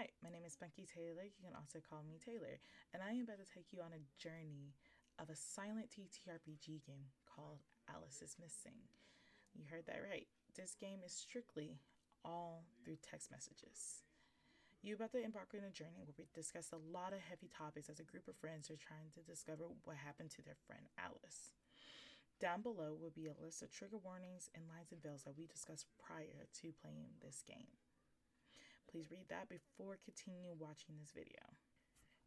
Hi, my name is Becky Taylor. You can also call me Taylor, and I am about to take you on a journey of a silent TTRPG game called Alice is Missing. You heard that right. This game is strictly all through text messages. You're about to embark on a journey where we discuss a lot of heavy topics as a group of friends are trying to discover what happened to their friend Alice. Down below will be a list of trigger warnings and lines and veils that we discussed prior to playing this game. Please read that before continuing watching this video.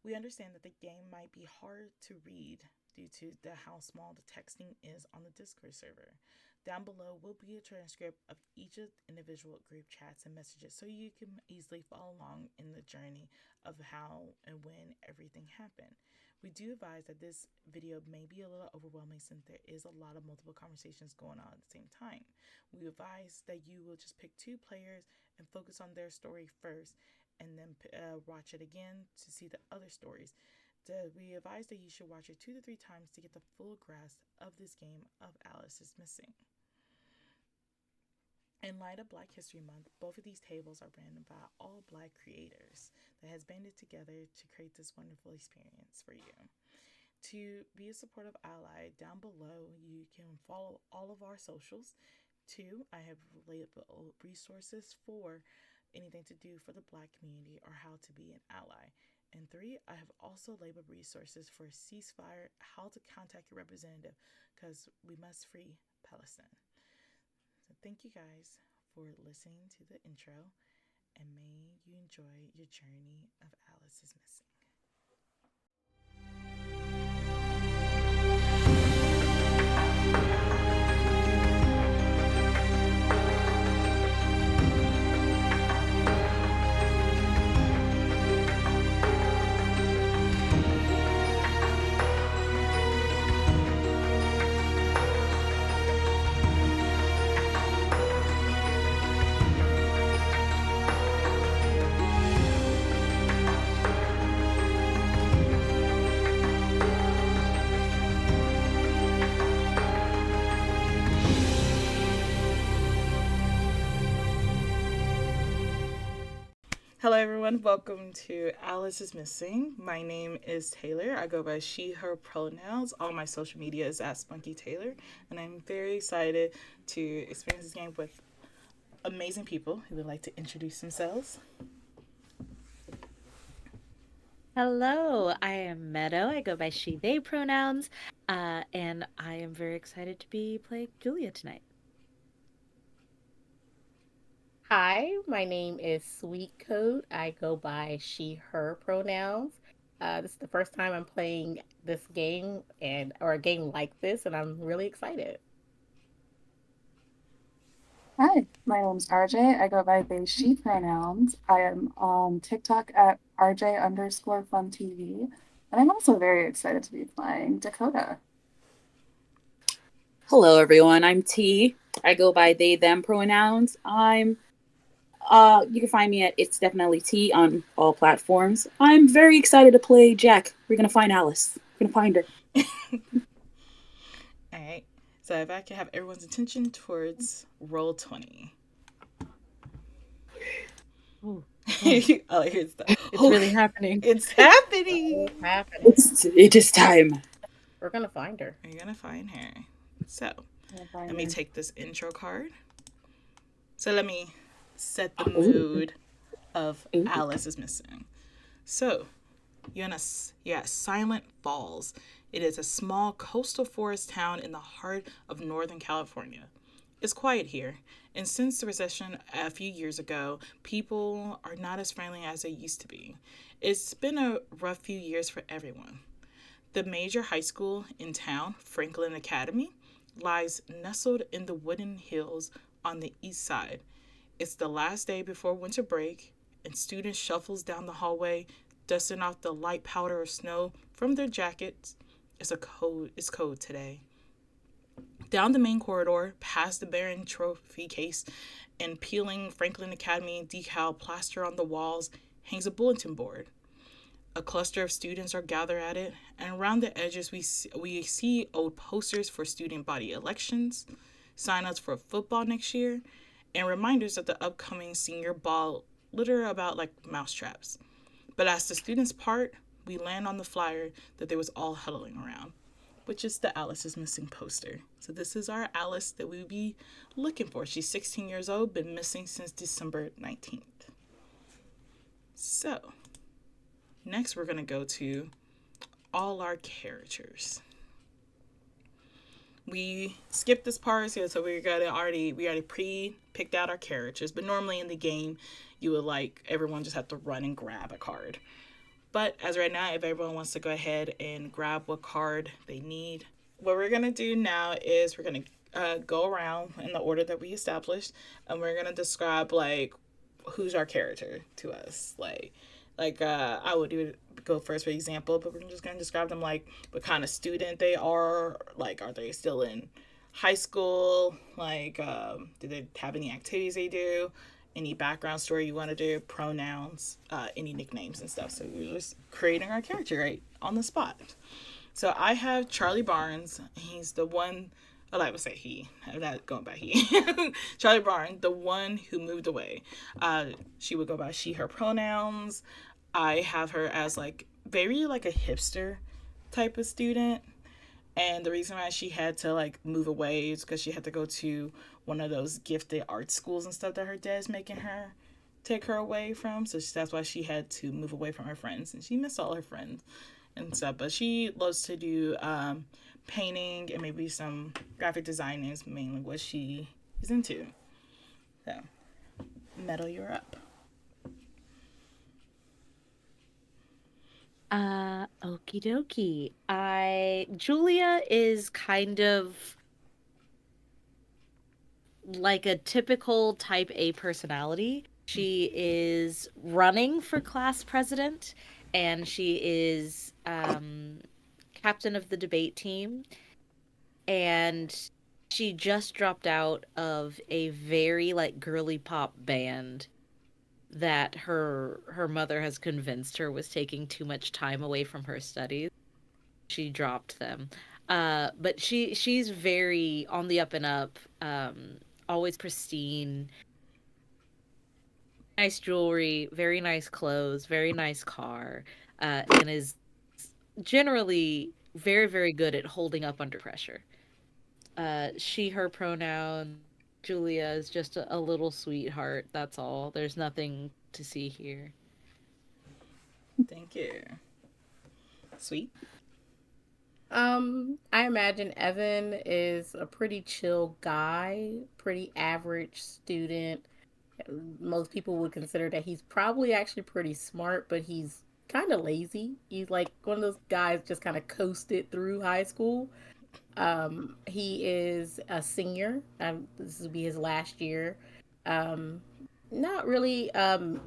We understand that the game might be hard to read due to how small the texting is on the Discord server. Down below will be a transcript of each of the individual group chats and messages so you can easily follow along in the journey of how and when everything happened. We do advise that this video may be a little overwhelming since there is a lot of multiple conversations going on at the same time. We advise that you will just pick two players and focus on their story first and then watch it again to see the other stories. We advise that you should watch it 2 to 3 times to get the full grasp of this game of Alice is Missing. In light of Black History Month, both of these tables are ran by all Black creators that has banded together to create this wonderful experience for you. To be a supportive ally, down below you can follow all of our socials. 2, I have labeled resources for anything to do for the Black community or how to be an ally. And 3, I have also labeled resources for ceasefire, how to contact your representative, because we must free Palestine. So thank you guys for listening to the intro, and may you enjoy your journey of Alice is Missing. Hello, everyone. Welcome to Alice is Missing. My name is Taylor. I go by she, her pronouns. All my social media is at Spunky Taylor. And I'm very excited to experience this game with amazing people who would like to introduce themselves. Hello, I am Meadow. I go by she, they pronouns. And I am very excited to be playing Julia tonight. Hi, my name is Sweet Coat. I go by she, her pronouns. This is the first time I'm playing this game or a game like this, and I'm really excited. Hi, my name's RJ. I go by they, she pronouns. I am on TikTok at RJ_FunTV. And I'm also very excited to be playing Dakota. Hello, everyone. I'm T. I go by they, them pronouns. You can find me at It's Definitely T on all platforms. I'm very excited to play Jack. We're going to find Alice. We're going to find her. All right. So if I could have everyone's attention towards roll 20. Ooh, Oh, here's the. it's really happening. It's happening. What's happening? It is time. We're gonna find her. You're going to find her. So let me take this intro card. So let me set the mood of Alice is Missing. So you're at Silent Falls. It is a small coastal forest town in the heart of Northern California. It's quiet here, and since the recession a few years ago, people are not as friendly as they used to be. It's been a rough few years for everyone. The major high school in town, Franklin Academy, lies nestled in the wooded hills on the east side. It's the last day before winter break, and students shuffles down the hallway, dusting off the light powder of snow from their jackets. It's cold today. Down the main corridor, past the Barron trophy case, and peeling Franklin Academy decal plaster on the walls, hangs a bulletin board. A cluster of students are gathered at it, and around the edges we see old posters for student body elections, sign-ups for football next year, and reminders of the upcoming senior ball litter about like mouse traps. But as the students part, we land on the flyer that they was all huddling around, which is the Alice is Missing poster. So this is our Alice that we would be looking for. She's 16 years old, been missing since December 19th. So, next we're going to go to all our characters. We skipped this part, so we already pre-picked out our characters, but normally in the game you would like everyone just have to run and grab a card. But as right now, if everyone wants to go ahead and grab what card they need, what we're gonna do now is we're gonna go around in the order that we established, and we're gonna describe like who's our character to us. I would go first for example, but we're just gonna describe them like what kind of student they are. Like, are they still in high school? Like, do they have any activities they do? Any background story you want to do, pronouns, any nicknames and stuff. So we're just creating our character right on the spot. So I have Charlie Barnes. He's the one. I would say he. I'm not going by he. Charlie Barnes, the one who moved away. She would go by she, her pronouns. I have her as like very like a hipster type of student. And the reason why she had to like move away is because she had to go to one of those gifted art schools and stuff that her dad's making her take her away from. So that's why she had to move away from her friends, and she missed all her friends and stuff. But she loves to do painting and maybe some graphic design is mainly what she is into. So, Meadow, you're up. Okie dokie. Julia is kind of like a typical type A personality. She is running for class president, and she is captain of the debate team. And she just dropped out of a very like girly pop band that her mother has convinced her was taking too much time away from her studies. She dropped them. But she's very on the up and up, always pristine, nice jewelry, very nice clothes, very nice car, and is generally very, very good at holding up under pressure. She, her pronoun. Julia is just a little sweetheart. That's all. There's nothing to see here. Thank you. Sweet. I imagine Evan is a pretty chill guy, pretty average student. Most people would consider that he's probably actually pretty smart, but he's kind of lazy. He's like one of those guys just kind of coasted through high school. He is a senior. This will be his last year. Um, Not really,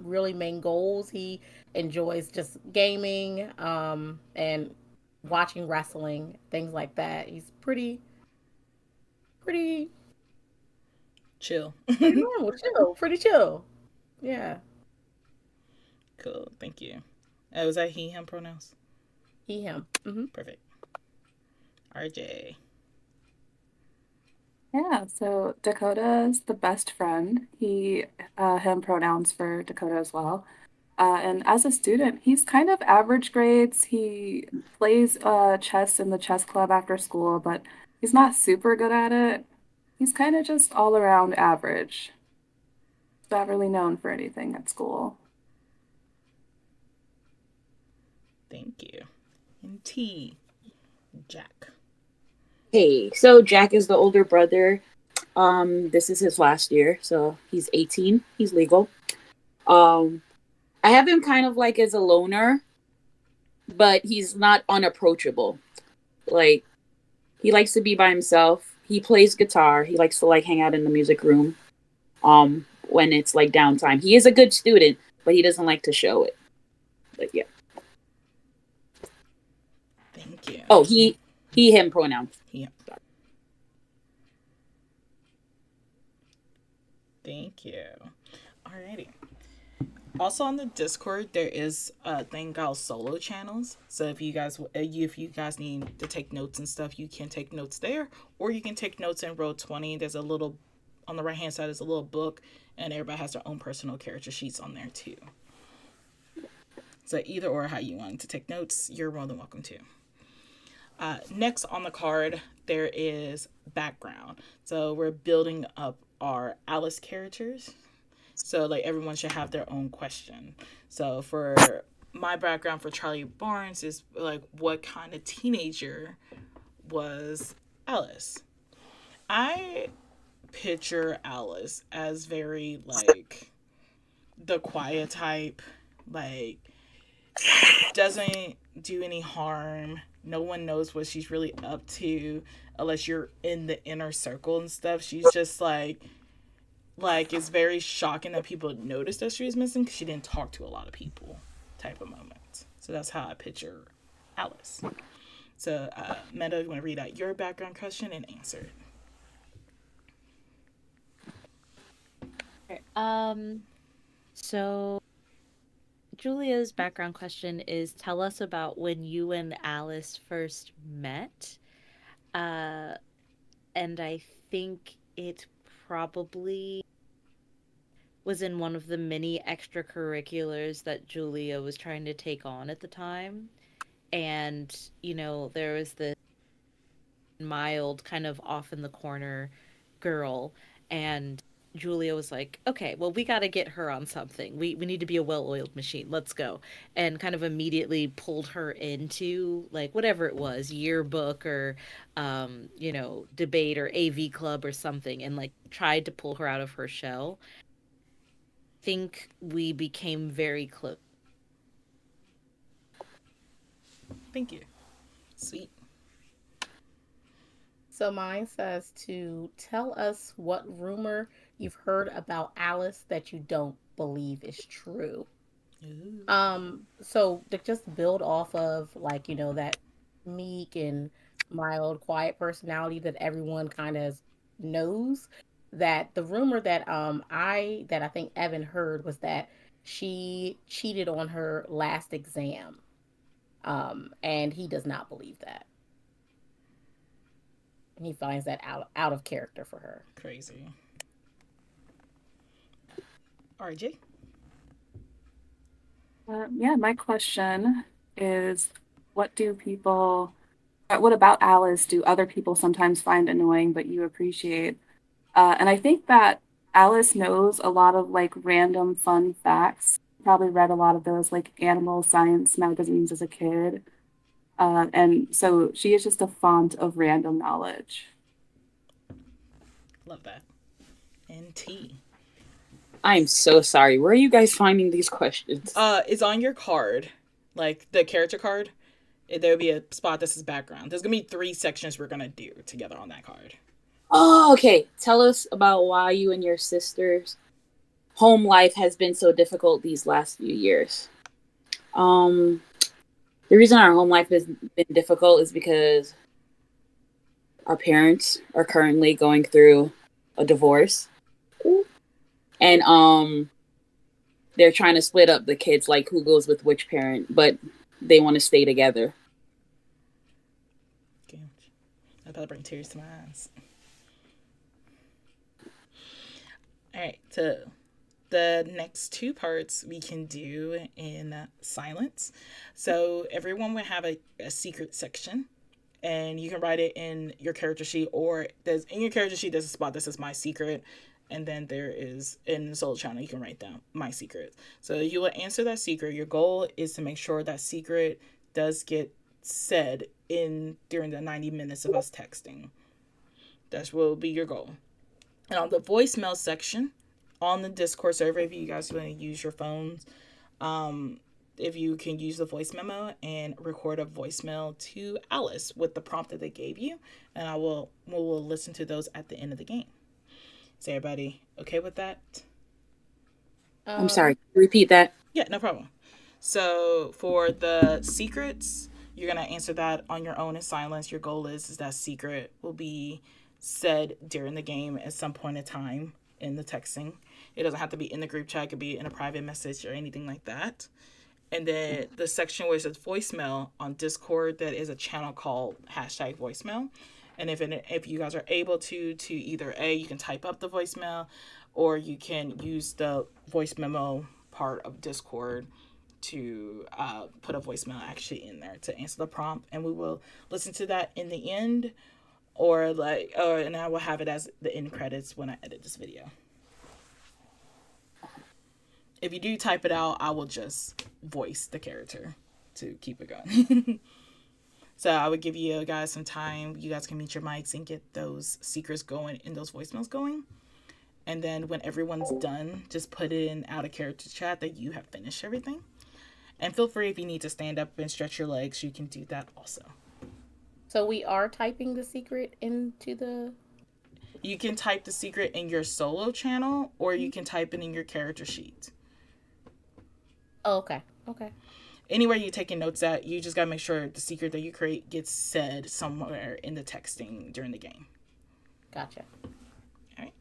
really main goals. He enjoys just gaming, and watching wrestling, things like that. He's pretty, Chill. pretty normal, chill, pretty chill. Yeah, Cool. Thank you. Was that he, him pronouns? he, him. Perfect. RJ. Yeah, so Dakota is the best friend. Him pronouns for Dakota as well. And as a student, he's kind of average grades. He plays chess in the chess club after school, but he's not super good at it. He's kind of just all around average. He's not really known for anything at school. Thank you. And T. Jack. Hey, so Jack is the older brother. This is his last year, so he's 18. He's legal. Um, I have him kind of like as a loner, but he's not unapproachable. Like, he likes to be by himself. He plays guitar. He likes to like hang out in the music room. When it's like downtime. He is a good student, but he doesn't like to show it. But yeah. Thank you. Oh, him pronoun. Yeah. Thank you. Alrighty. Also on the Discord, there is a thing called solo channels. So if you guys need to take notes and stuff, you can take notes there, or you can take notes in Roll20. There's a little on the right hand side is a little book, and everybody has their own personal character sheets on there too. So either or how you want to take notes, you're more than welcome to. Next on the card, there is background. So we're building up our Alice characters. So like everyone should have their own question. So for my background for Charlie Barnes is like, what kind of teenager was Alice? I picture Alice as very like the quiet type, like doesn't do any harm. No one knows what she's really up to unless you're in the inner circle and stuff. She's just like it's very shocking that people noticed that she was missing because she didn't talk to a lot of people type of moment. So that's how I picture Alice. So Meta, you want to read out your background question and answer it? So Julia's background question is, tell us about when you and Alice first met. And I think it probably was in one of the many extracurriculars that Julia was trying to take on at the time. And, there was this mild, kind of off in the corner girl. And Julia was like, okay, well, we got to get her on something. We need to be a well-oiled machine. Let's go. And kind of immediately pulled her into like whatever it was, yearbook or, debate or AV club or something, and like tried to pull her out of her shell. Think we became very close. Thank you. Sweet. So mine says to tell us what rumor you've heard about Alice that you don't believe is true. Ooh. So to just build off of like, that meek and mild, quiet personality that everyone kind of knows, that the rumor that I think Evan heard was that she cheated on her last exam. And he does not believe that. And he finds that out of character for her. Crazy. RJ? Yeah, my question is, what do people, what about Alice do other people sometimes find annoying but you appreciate? And I think that Alice knows a lot of like random fun facts. Probably read a lot of those like animal science magazines as a kid. And so she is just a font of random knowledge. Love that. And T. I'm so sorry. Where are you guys finding these questions? It's on your card, like the character card. There'll be a spot that says background. There's gonna be 3 sections we're gonna do together on that card. Oh, okay. Tell us about why you and your sister's home life has been so difficult these last few years. The reason our home life has been difficult is because our parents are currently going through a divorce. And they're trying to split up the kids, like who goes with which parent, but they want to stay together. Okay. I better bring tears to my eyes. All right, so the next 2 parts we can do in silence. So everyone will have a secret section, and you can write it in your character sheet, or in your character sheet there's a spot that says my secret, and then there is in the solo channel you can write down my secret. So you will answer that secret. Your goal is to make sure that secret does get said in during the 90 minutes of us texting. That will be your goal. And on the voicemail section on the Discord server, if you guys want to use your phones, if you can use the voice memo and record a voicemail to Alice with the prompt that they gave you, and we'll listen to those at the end of the game. Is everybody okay with that? I'm sorry. Repeat that. Yeah, no problem. So for the secrets, you're gonna answer that on your own in silence. Your goal is that secret will be said during the game at some point in time in the texting. It doesn't have to be in the group chat. It could be in a private message or anything like that. And then the section where it says voicemail on Discord, that is a channel called #voicemail. And if you guys are able to either A, you can type up the voicemail, or you can use the voice memo part of Discord to put a voicemail actually in there to answer the prompt, and we will listen to that in the end, and I will have it as the end credits when I edit this video. If you do type it out, I will just voice the character to keep it going. So I would give you guys some time. You guys can mute your mics and get those secrets going and those voicemails going. And then when everyone's done, just put it in out of character chat that you have finished everything. And feel free if you need to stand up and stretch your legs, you can do that also. So we are typing the secret into the. You can type the secret in your solo channel, or you can type it in your character sheet. Oh, okay. Okay. Anywhere you're taking notes at, you just gotta make sure the secret that you create gets said somewhere in the texting during the game. Gotcha. All right.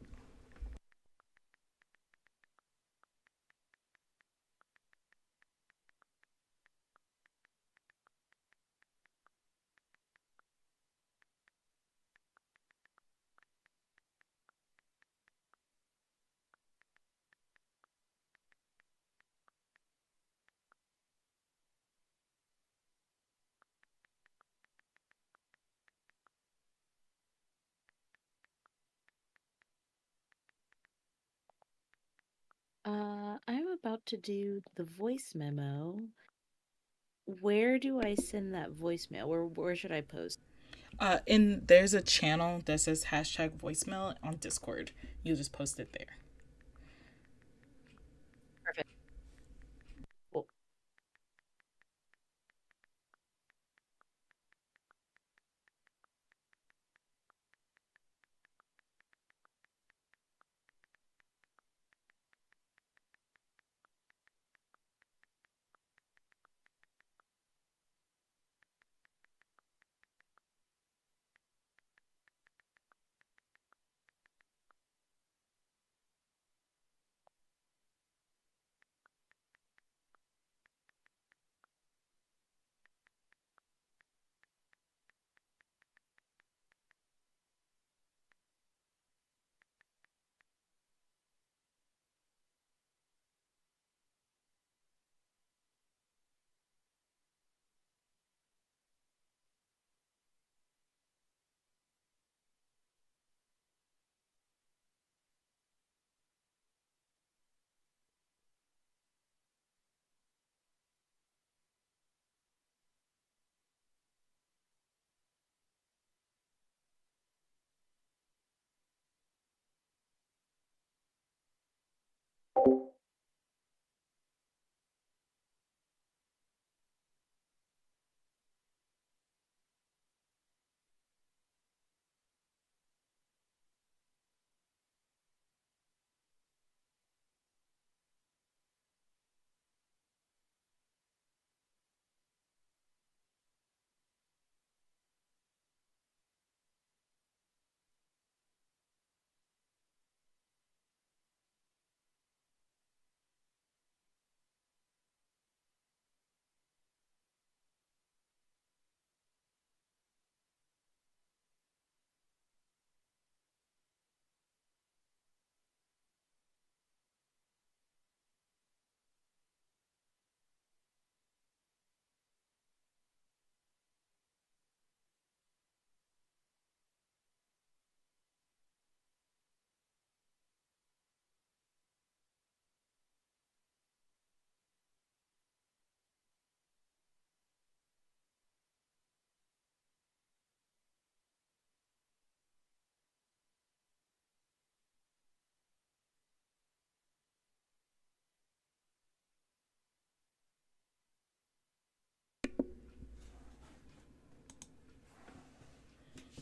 I'm about to do the voice memo. Where do I send that voicemail? Where should I post? And there's a channel that says hashtag voicemail on Discord. You'll just post it there. Perfect. Cool.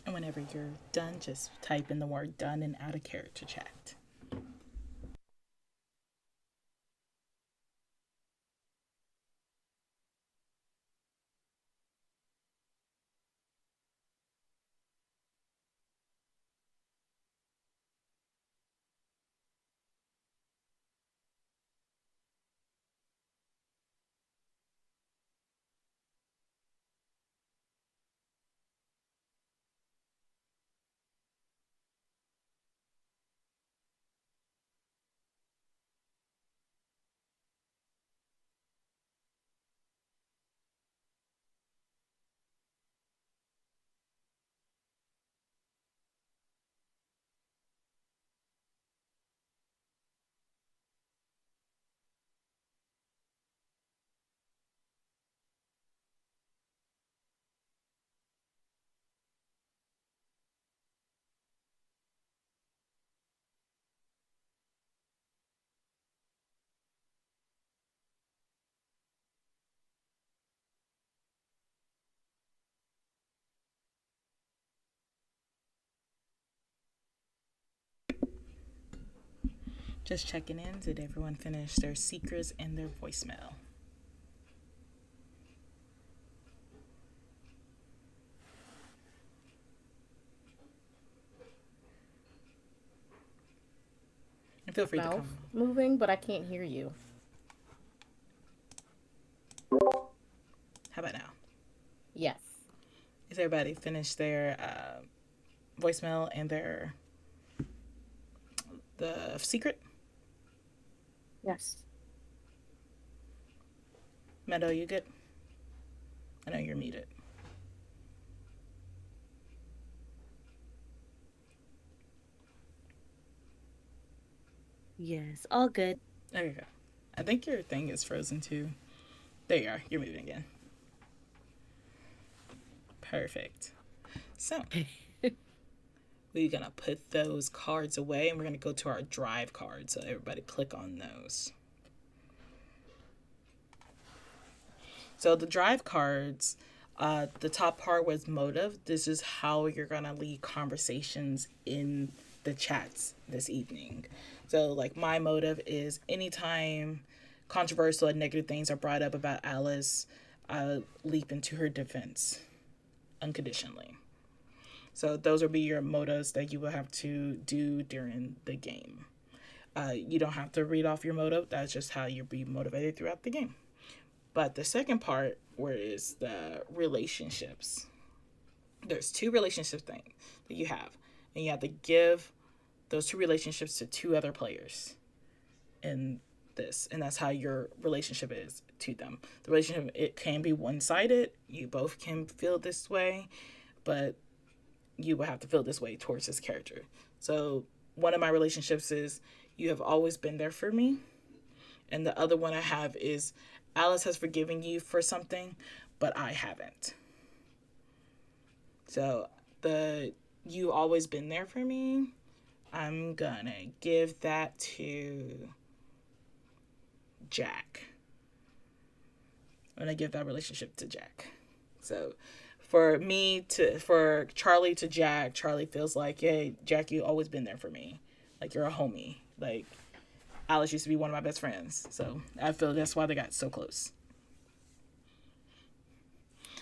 And whenever you're done, just type in the word done and out of character chat. Just checking in. Did everyone finish their secrets and their voicemail? And feel free to Mouth come. moving, but I can't hear you. How about now? Yes. Is everybody finished their voicemail and their the secret? Yes. Meadow, you good? I know you're muted. Yes, all good. There you go. I think your thing is frozen too. There you are. You're moving again. Perfect. So we're gonna put those cards away and we're gonna go to our drive cards. So everybody click on those. So the drive cards, the top part was motive. This is how you're gonna lead conversations in the chats this evening. So like my motive is anytime controversial and negative things are brought up about Alice, leap into her defense unconditionally. So those will be your motives that you will have to do during the game. You don't have to read off your motive. That's just how you'll be motivated throughout the game. But the second part, where is the relationships? There's two relationship things that you have, and you have to give those two relationships to two other players in this, and that's how your relationship is to them. The relationship, it can be one-sided. You both can feel this way, but you will have to feel this way towards this character. So one of my relationships is you have always been there for me, and the other one I have is Alice has forgiven you for something, but I haven't. So the you always been there for me, I'm gonna give that to Jack. I'm gonna give that relationship to Jack. So for Charlie to Jack, Charlie feels like, hey, Jack, you always been there for me. Like you're a homie. Like Alice used to be one of my best friends. So I feel that's why they got so close.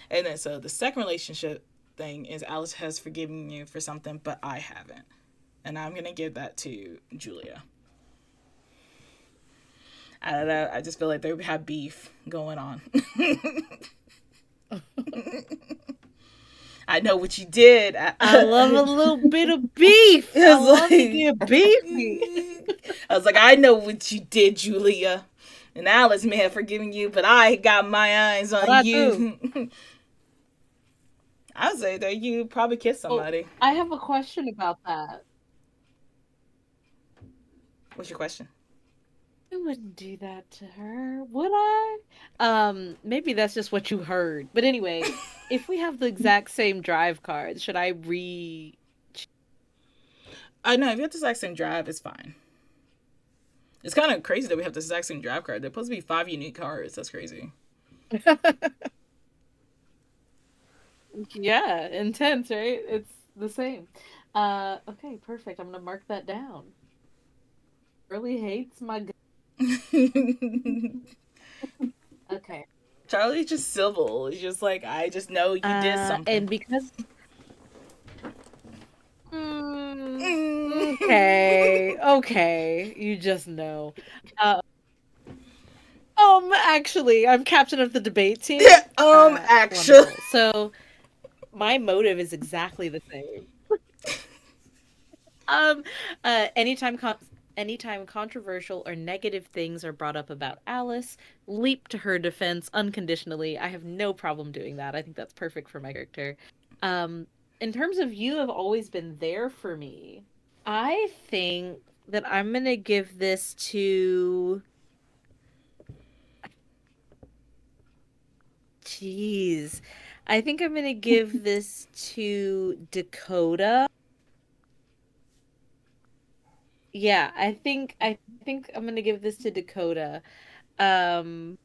And then so the second relationship thing is Alice has forgiven you for something, but I haven't. And I'm gonna give that to Julia. I don't know. I just feel like they have beef going on. I know what you did. I love a little bit of beef. I love to get beefy. I was like, I know what you did, Julia. And Alice may have forgiven you, but I got my eyes on you. I would say that you probably kissed somebody. Oh, I have a question about that. What's your question? I wouldn't do that to her, would I? Maybe that's just what you heard. But anyway, if we have the exact same drive cards, should I re? I know if you have the exact same drive, it's fine. It's kind of crazy that we have the exact same drive card. They're supposed to be 5 unique cards. That's crazy. Yeah, intense, right? It's the same. Okay, perfect. I'm gonna mark that down. Really hates my. Okay. Charlie's just civil. He's just like, I just know you did something. And because. Okay, okay, you just know. Uh, actually, I'm captain of the debate team. Actually. Wonderful. So my motive is exactly the same. Um, anytime anytime controversial or negative things are brought up about Alice, leap to her defense unconditionally. I have no problem doing that. I think that's perfect for my character. Um, in terms of you have always been there for me, I think that I'm gonna give this to. Jeez. I think I'm gonna give this to Dakota. Yeah, I think I'm gonna give this to Dakota. Um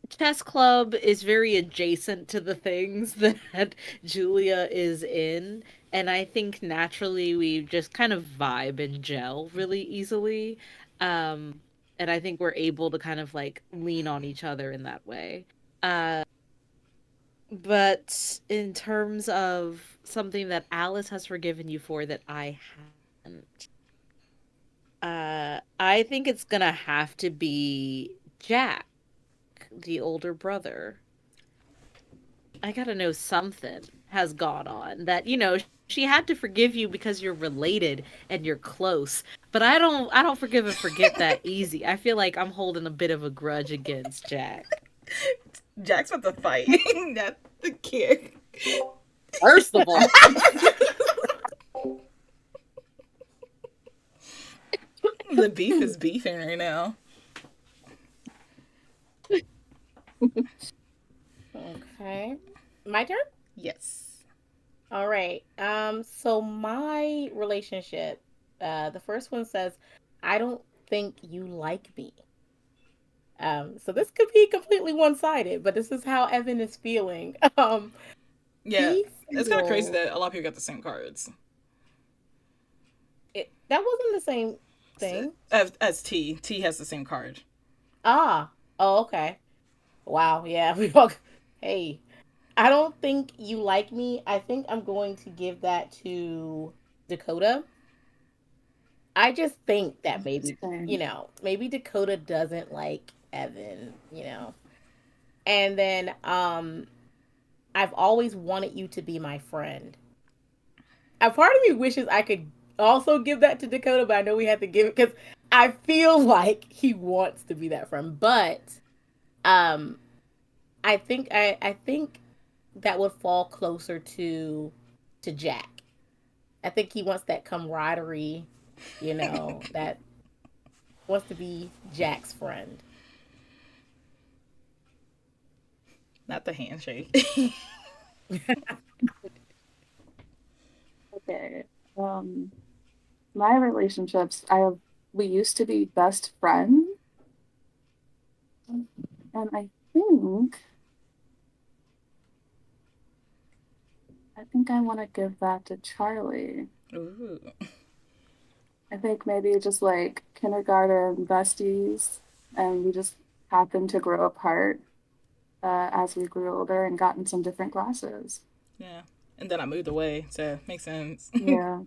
chess club is very adjacent to the things that Julia is in. And I think naturally we just kind of vibe and gel really easily. Um, and I think we're able to kind of like lean on each other in that way. Uh, but in terms of something that Alice has forgiven you for that I haven't, I think it's gonna have to be Jack, the older brother. I gotta know something has gone on that, she had to forgive you because you're related and you're close. But I don't forgive and forget that easy. I feel like I'm holding a bit of a grudge against Jack. Jack's about to fight. That's the kid. First of all, The beef is beefing right now. Okay. My turn? Yes. All right. So my relationship, the first one says, I don't think you like me. So this could be completely one-sided, but this is how Evan is feeling. Yeah. He It's kind of crazy feels that a lot of people got the same cards. that wasn't the same thing. As T. T has the same card. Ah, oh, okay. Wow, yeah, we all. Hey, I don't think you like me. I think I'm going to give that to Dakota. I just think that Interesting. maybe Dakota doesn't like Evan, And then I've always wanted you to be my friend. A part of me wishes I could also give that to Dakota, but I know we have to give it because I feel like he wants to be that friend. But um I think that would fall closer to Jack. I think he wants that camaraderie, that wants to be Jack's friend. Not the handshake. Okay. Um, my relationships, we used to be best friends, and I think I want to give that to Charlie. Ooh. I think maybe just like kindergarten besties, and we just happened to grow apart as we grew older and got in some different classes. Yeah. And then I moved away, so makes sense. Yeah.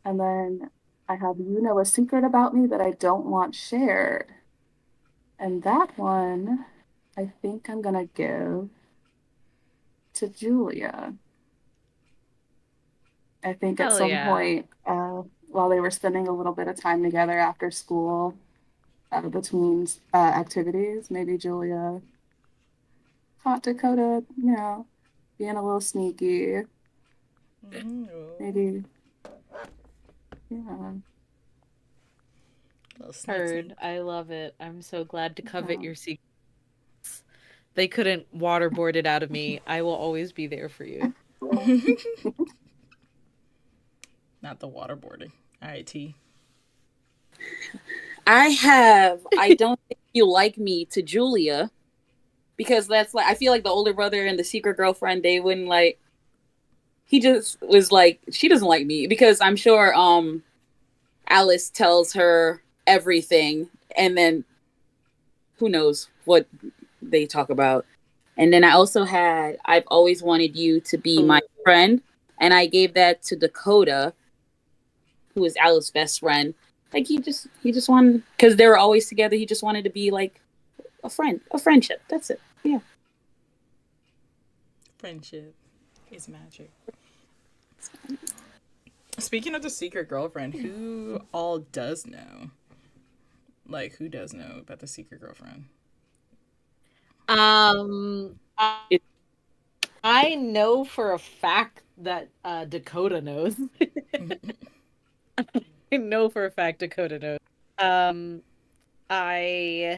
And then I have a secret about me that I don't want shared. And that one, I think I'm gonna give to Julia. I think at Hell some yeah. point, while they were spending a little bit of time together after school, between activities, maybe Julia caught Dakota, being a little sneaky. Ooh. Maybe, yeah, Little sneak Heard. sneak. I love it. I'm so glad to covet yeah. your secrets. They couldn't waterboard it out of me. I will always be there for you. Not the waterboarding. All right, T. I don't think you like me to Julia because that's like, I feel like the older brother and the secret girlfriend, they wouldn't like, he just was like, she doesn't like me because I'm sure, Alice tells her everything and then who knows what they talk about. And then I've always wanted you to be my friend. And I gave that to Dakota, who is Alice's best friend. Like he just wanted, because they were always together. He just wanted to be like a friendship. That's it. Yeah. Friendship is magic. Speaking of the secret girlfriend, who all does know? Like, who does know about the secret girlfriend? Um, I, It, I know for a fact that Dakota knows. I know for a fact Dakota knows. Um, I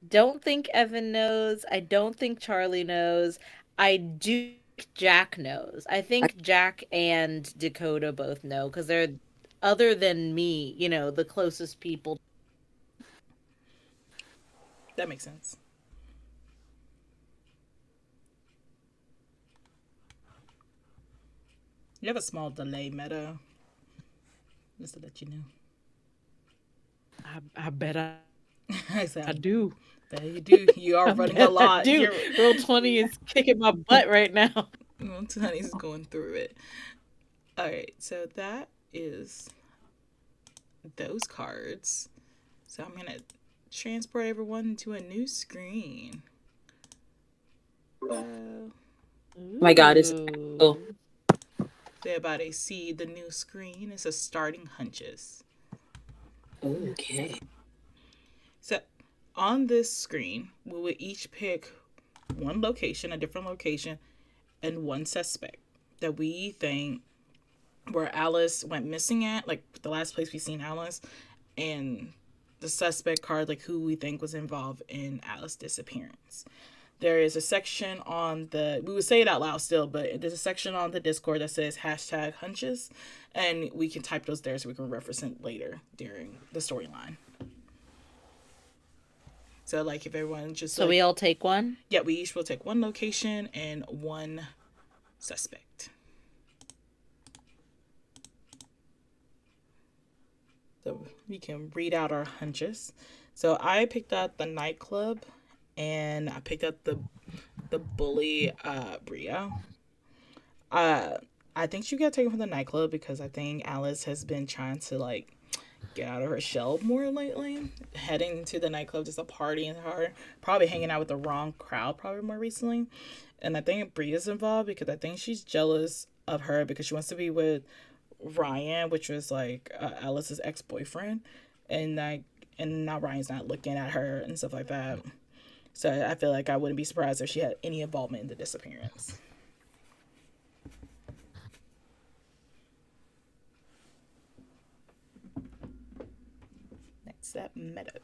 don't think Evan knows. I don't think Charlie knows. I do think Jack knows. I I, think Jack and Dakota both know because they're, other than me, the closest people. That makes sense. You have a small delay, Meta. Just to let you know. I bet I I said, do. bet you do. You are I running a bet I lot. do. Roll 20 is kicking my butt right now. Honey's going through it. All right, so that is those cards. So I'm gonna transport everyone to a new screen. Oh my God, it's oh, Ooh. So everybody see the new screen. It's a starting hunches. okay. So on this screen, we will each pick one location, a different location, and one suspect that we think where Alice went missing at, like the last place we seen Alice, and the suspect card, like who we think was involved in Alice's disappearance. There is a section on the, we would say it out loud still, but there's a section on the Discord that says hashtag hunches, and we can type those there so we can reference it later during the storyline. So, like, if everyone just So like, we all take one? yeah, we each will take one location and one suspect. So we can read out our hunches. So I picked out the nightclub, and I picked up the bully Bria. Uh, I think she got taken from the nightclub because I think Alice has been trying to like get out of her shell more lately. Heading to the nightclub just a party and her probably hanging out with the wrong crowd probably more recently. And I think Bria's involved because I think she's jealous of her because she wants to be with Ryan, which was like Alice's ex boyfriend, and like and now Ryan's not looking at her and stuff like that. So I feel like I wouldn't be surprised if she had any involvement in the disappearance. Next up, Meadow.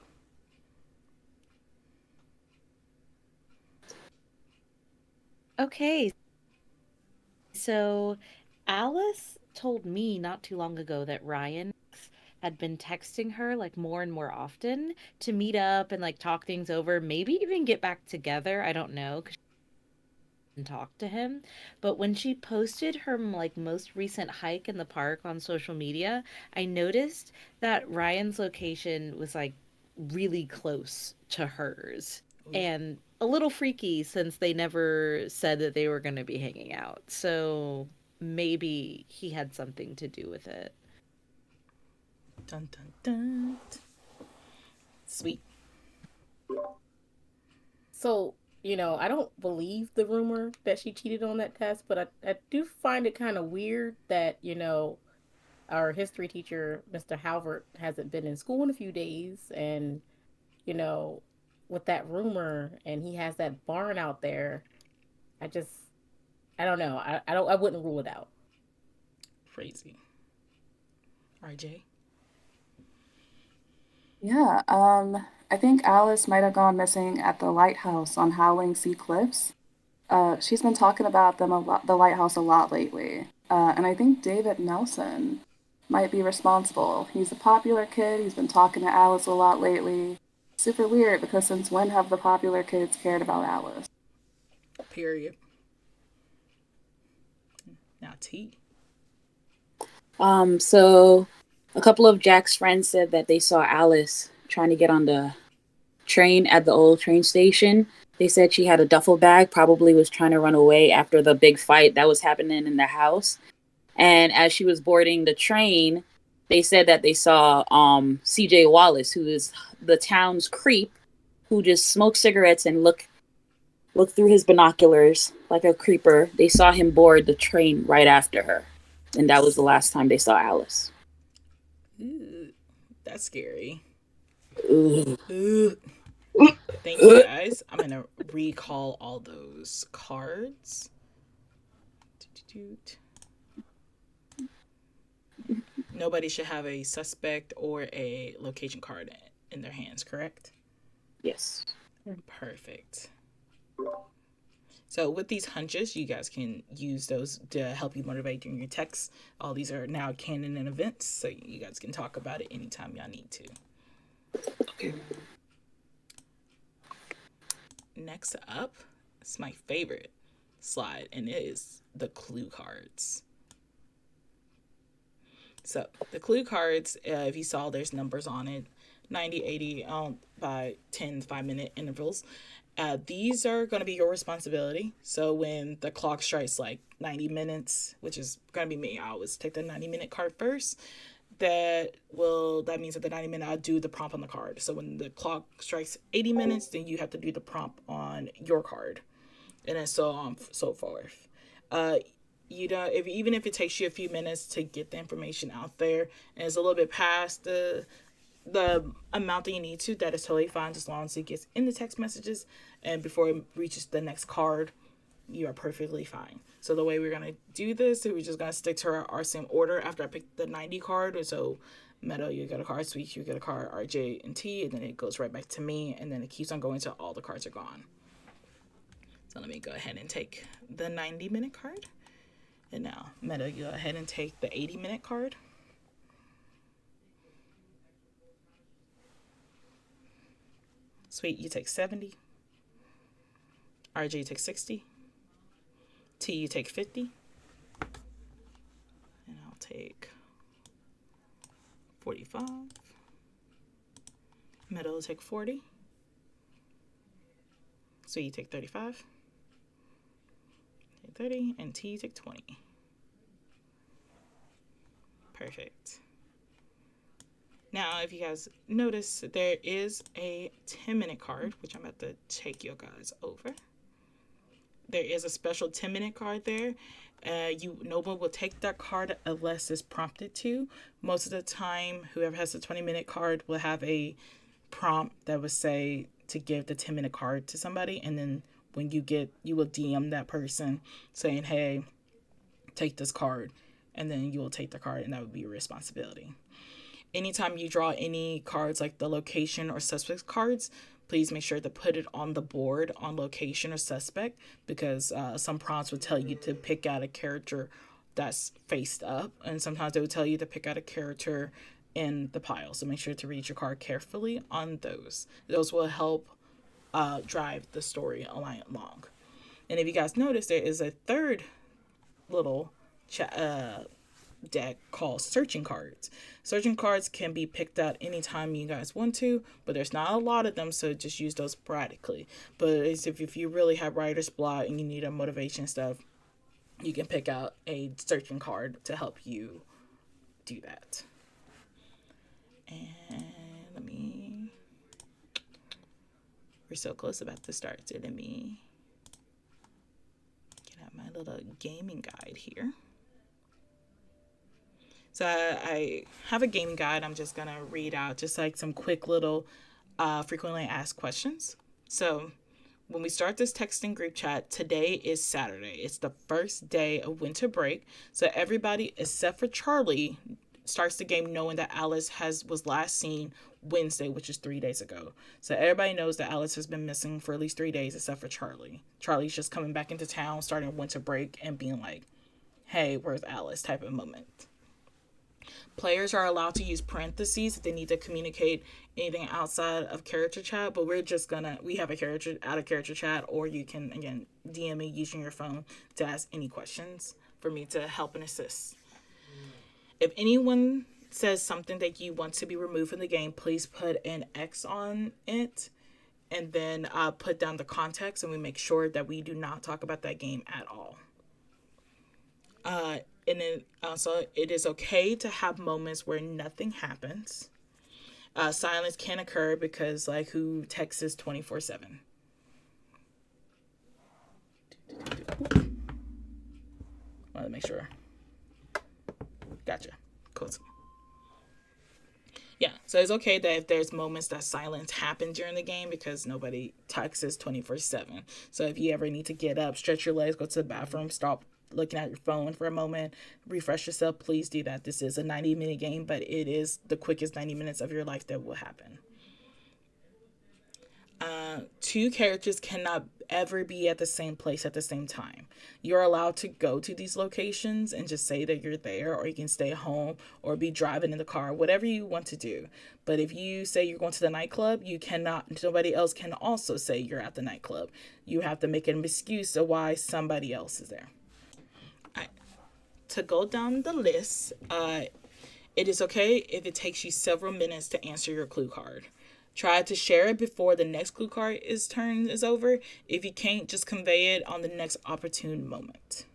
Okay. So Alice told me not too long ago that Ryan had been texting her like more and more often to meet up and like talk things over, maybe even get back together. I don't know, 'cause she didn't talk to him. But when she posted her like most recent hike in the park on social media, I noticed that Ryan's location was like really close to hers. Ooh, And a little freaky since they never said that they were going to be hanging out. So maybe he had something to do with it. dun dun dun. Sweet. So, I don't believe the rumor that she cheated on that test, but I do find it kind of weird that, our history teacher, Mr. Halvert, hasn't been in school in a few days. And, you know, with that rumor and he has that barn out there, I just, I don't know. I wouldn't rule it out. Crazy. RJ. Yeah, I think Alice might have gone missing at the lighthouse on Howling Sea Cliffs. She's been talking about them a lot, the lighthouse a lot lately. And I think David Nelson might be responsible. He's a popular kid. He's been talking to Alice a lot lately. Super weird because since when have the popular kids cared about Alice? Period. Now T. So a couple of Jack's friends said that they saw Alice trying to get on the train at the old train station. They said she had a duffel bag, probably was trying to run away after the big fight that was happening in the house. And as she was boarding the train, they said that they saw CJ Wallace, who is the town's creep, who just smoked cigarettes and look through his binoculars like a creeper. They saw him board the train right after her. And that was the last time they saw Alice. Ooh, that's scary. Ooh. Ooh. Thank you guys. I'm gonna recall all those cards. Nobody should have a suspect or a location card in their hands, correct? Yes. Perfect. So with these hunches, you guys can use those to help you motivate during your texts. All these are now canon and events, so you guys can talk about it anytime y'all need to. Okay. next up is my favorite slide, and it is the clue cards. So the clue cards, if you saw, there's numbers on it, 90, 80, by 10, 5-minute intervals. These are going to be your responsibility. So when the clock strikes like 90 minutes, which is going to be me, I always take the 90-minute card first. That means at the 90-minute, I'll do the prompt on the card. So when the clock strikes 80 minutes, then you have to do the prompt on your card, and then so on, so forth. Even if it takes you a few minutes to get the information out there, and it's a little bit past the amount that you need to, that is totally fine, as long as it gets in the text messages and before it reaches the next card, you are perfectly fine. So the way we're going to do this is we're just going to stick to our same order after I pick the 90 card. So Meadow, you get a card, Sweet, you get a card, RJ and T, and then it goes right back to me, and then it keeps on going until all the cards are gone. So let me go ahead and take the 90-minute card. And now, Meadow, you go ahead and take the 80-minute card. Sweet, you take 70. RJ, you take 60. T, you take 50. And I'll take 45. Meadow will take 40. Sweet, you take 35. Take 30. And T, you take 20. Perfect. Now, if you guys notice, there is a 10-minute card, which I'm about to take you guys over. There is a special 10-minute card there. No one will take that card unless it's prompted to. Most of the time, whoever has the 20-minute card will have a prompt that would say to give the 10-minute card to somebody, and then when you will DM that person saying, hey, take this card, and then you will take the card, and that would be your responsibility. Anytime you draw any cards like the location or suspect cards, please make sure to put it on the board on location or suspect, because some prompts would tell you to pick out a character that's faced up, and sometimes they would tell you to pick out a character in the pile. So make sure to read your card carefully on those. Those will help drive the story along. And if you guys notice, there is a third little deck called searching cards. Searching cards can be picked out anytime you guys want to, but there's not a lot of them, so just use those sporadically. But if you really have writer's block and you need a motivation stuff, you can pick out a searching card to help you do that. And we're so close about to start, so let me get out my little gaming guide here. So I have a gaming guide. I'm just going to read out just like some quick little frequently asked questions. So when we start this texting group chat, today is Saturday. It's the first day of winter break. So everybody except for Charlie starts the game knowing that Alice was last seen Wednesday, which is 3 days ago. So everybody knows that Alice has been missing for at least 3 days except for Charlie. Charlie's just coming back into town, starting winter break, and being like, hey, where's Alice type of moment. Players are allowed to use parentheses if they need to communicate anything outside of character chat, but we have a out of character chat, or you can, again, DM me using your phone to ask any questions for me to help and assist. If anyone says something that you want to be removed from the game, please put an X on it, and then put down the context, and we make sure that we do not talk about that game at all. And then also, it is okay to have moments where nothing happens. Silence can occur because, like, who texts 24/7? Want to make sure. Gotcha. Cool. Yeah, so it's okay that if there's moments that silence happen during the game, because nobody texts 24/7. So if you ever need to get up, stretch your legs, go to the bathroom, stop looking at your phone for a moment, refresh yourself, please do that. This is a 90-minute game, but it is the quickest 90 minutes of your life that will happen. Two characters cannot ever be at the same place at the same time. You're allowed to go to these locations and just say that you're there, or you can stay home or be driving in the car, whatever you want to do. But if you say you're going to the nightclub, you cannot, nobody else can also say you're at the nightclub. You have to make an excuse of why somebody else is there. To go down the list, it is okay if it takes you several minutes to answer your clue card. Try to share it before the next clue card is over. If you can't, just convey it on the next opportune moment.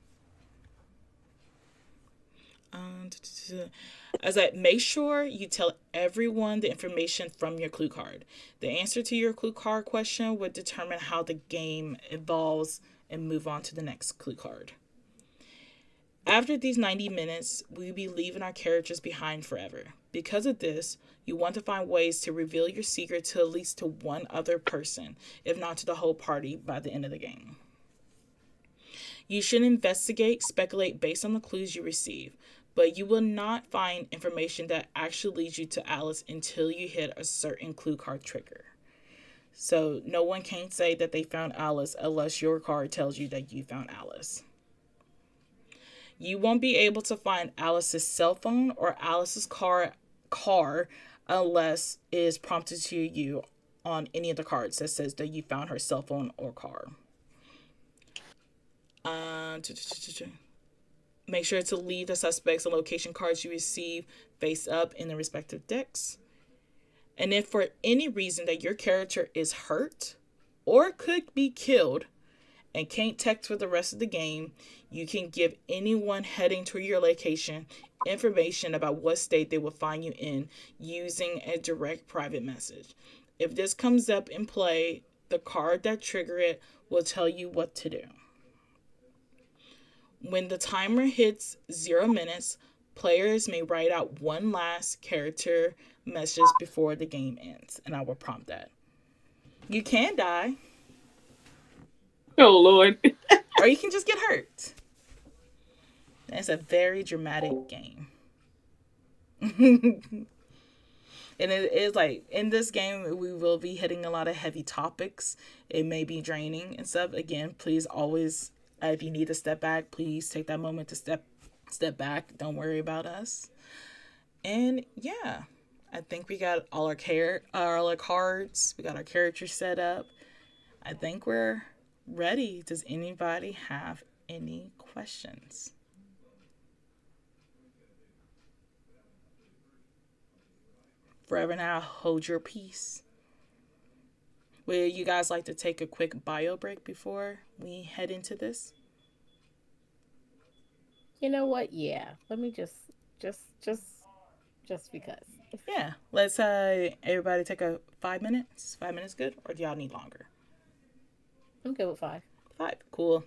As I make sure you tell everyone the information from your clue card. The answer to your clue card question would determine how the game evolves and move on to the next clue card. After these 90 minutes, we'll be leaving our characters behind forever. Because of this, you want to find ways to reveal your secret to at least to one other person, if not to the whole party by the end of the game. You should investigate, speculate based on the clues you receive, but you will not find information that actually leads you to Alice until you hit a certain clue card trigger. So no one can say that they found Alice unless your card tells you that you found Alice. You won't be able to find Alice's cell phone or Alice's car unless it is prompted to you on any of the cards that says that you found her cell phone or car. Make sure to leave the suspects and location cards you receive face up in the respective decks. And if for any reason that your character is hurt or could be killed and can't text for the rest of the game, you can give anyone heading to your location information about what state they will find you in using a direct private message. If this comes up in play, the card that triggered it will tell you what to do. When the timer hits 0 minutes, players may write out one last character message before the game ends, and I will prompt that. You can die. Oh, Lord. Or you can just get hurt. It's a very dramatic game. And it is like, in this game, we will be hitting a lot of heavy topics. It may be draining and stuff. Again, please always, if you need to step back, please take that moment to step back. Don't worry about us. And yeah, I think we got all our cards. We got our characters set up. I think we're ready. Does anybody have any questions? Forever now, hold your peace. Would you guys like to take a quick bio break before we head into this? You know what? Yeah. Let me just because. Yeah. Let's everybody take a 5 minutes. 5 minutes good? Or do y'all need longer? I'm good with 5. 5. Cool.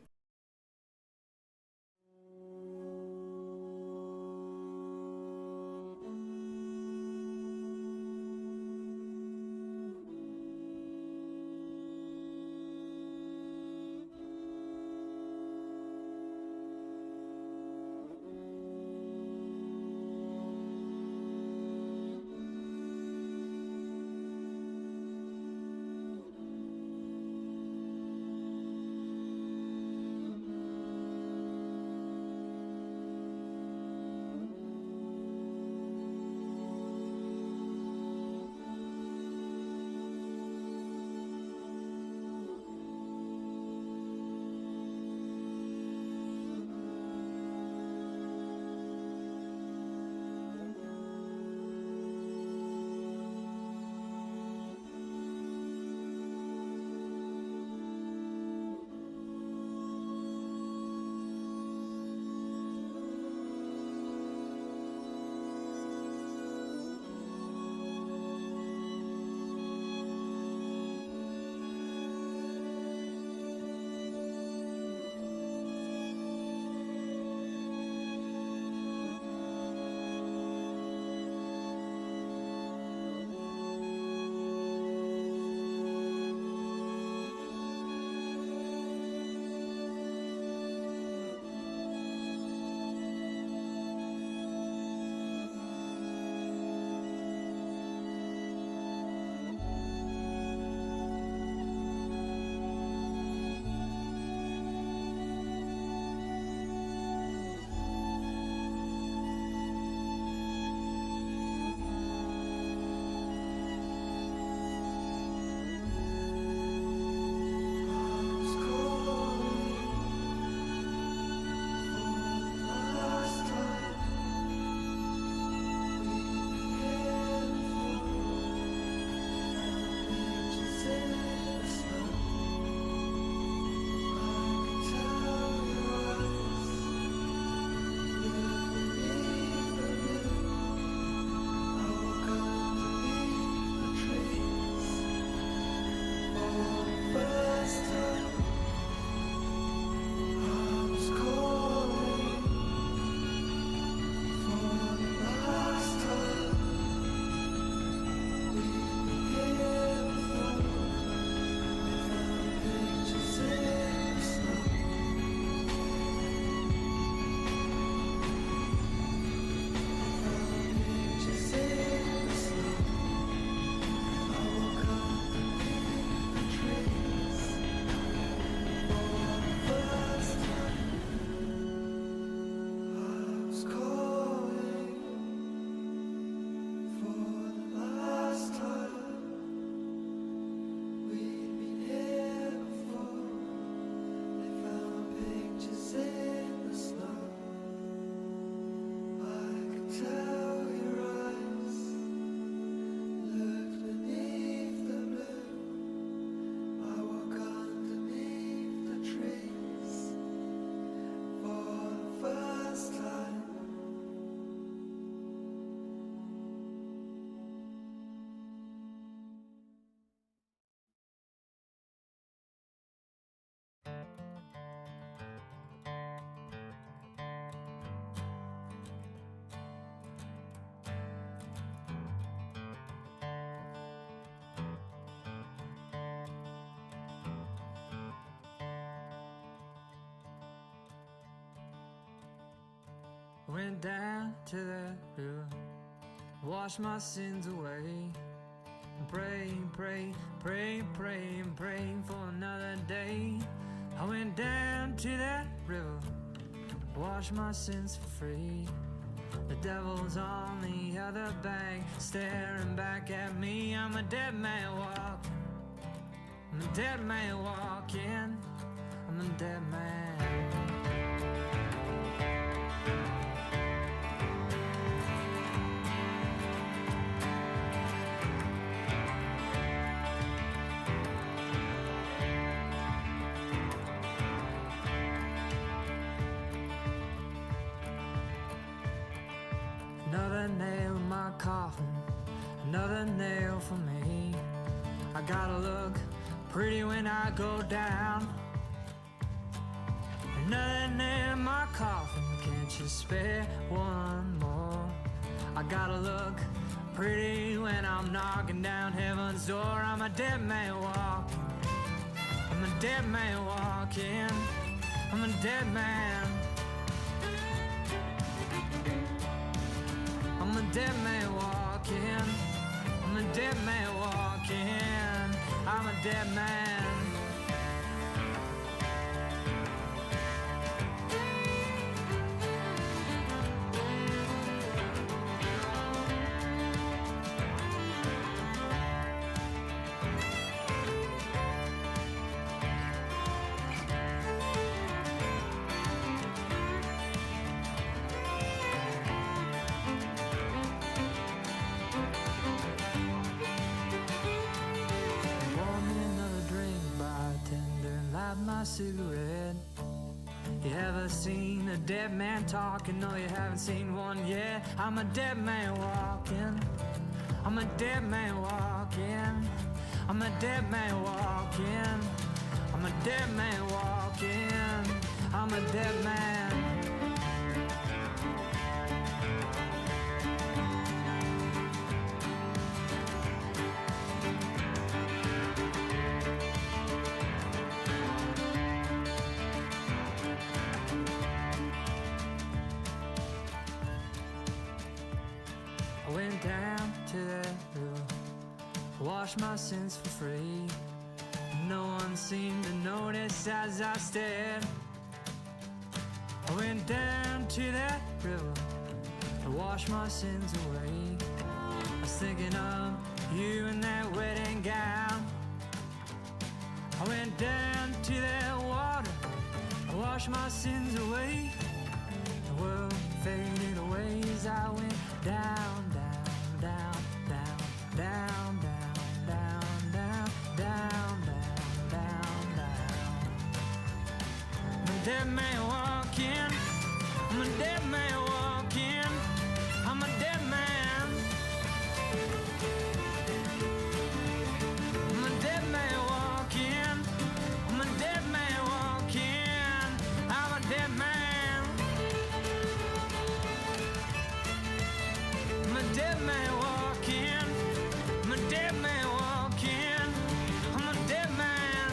Went down to that river, washed my sins away. Pray, pray, pray, pray, and pray for another day. I went down to that river, washed my sins for free. The devil's on the other bank, staring back at me. I'm a dead man walking. I'm a dead man walking. I'm a dead man. Another nail in my coffin, another nail for me. I gotta look pretty when I go down. Another nail in my coffin, can't you spare one more? I gotta look pretty when I'm knocking down heaven's door. I'm a dead man walking. I'm a dead man walking. I'm a dead man. I'm a dead man walking. I'm a dead man walking. I'm a dead man. My cigarette. You ever seen a dead man talking? No, you haven't seen one yet. I'm a dead man walking. I'm a dead man walking. I'm a dead man walking. I'm a dead man walking. I'm a dead man. I went down to that river, washed my sins for free. No one seemed to notice as I stared. I went down to that river to wash my sins away. I was thinking of you in that wedding gown. I went down to that water, I washed my sins away. The world faded away as I went down, down, down, down, down, down, down, down, down, down, down, down. I'm a dead man walking. I'm a dead man walking. I'm a dead man. I'm a dead man walking. I'm a dead man walking. I'm a dead man. I'm a dead man walking. I'm a dead man walking. I'm a dead man.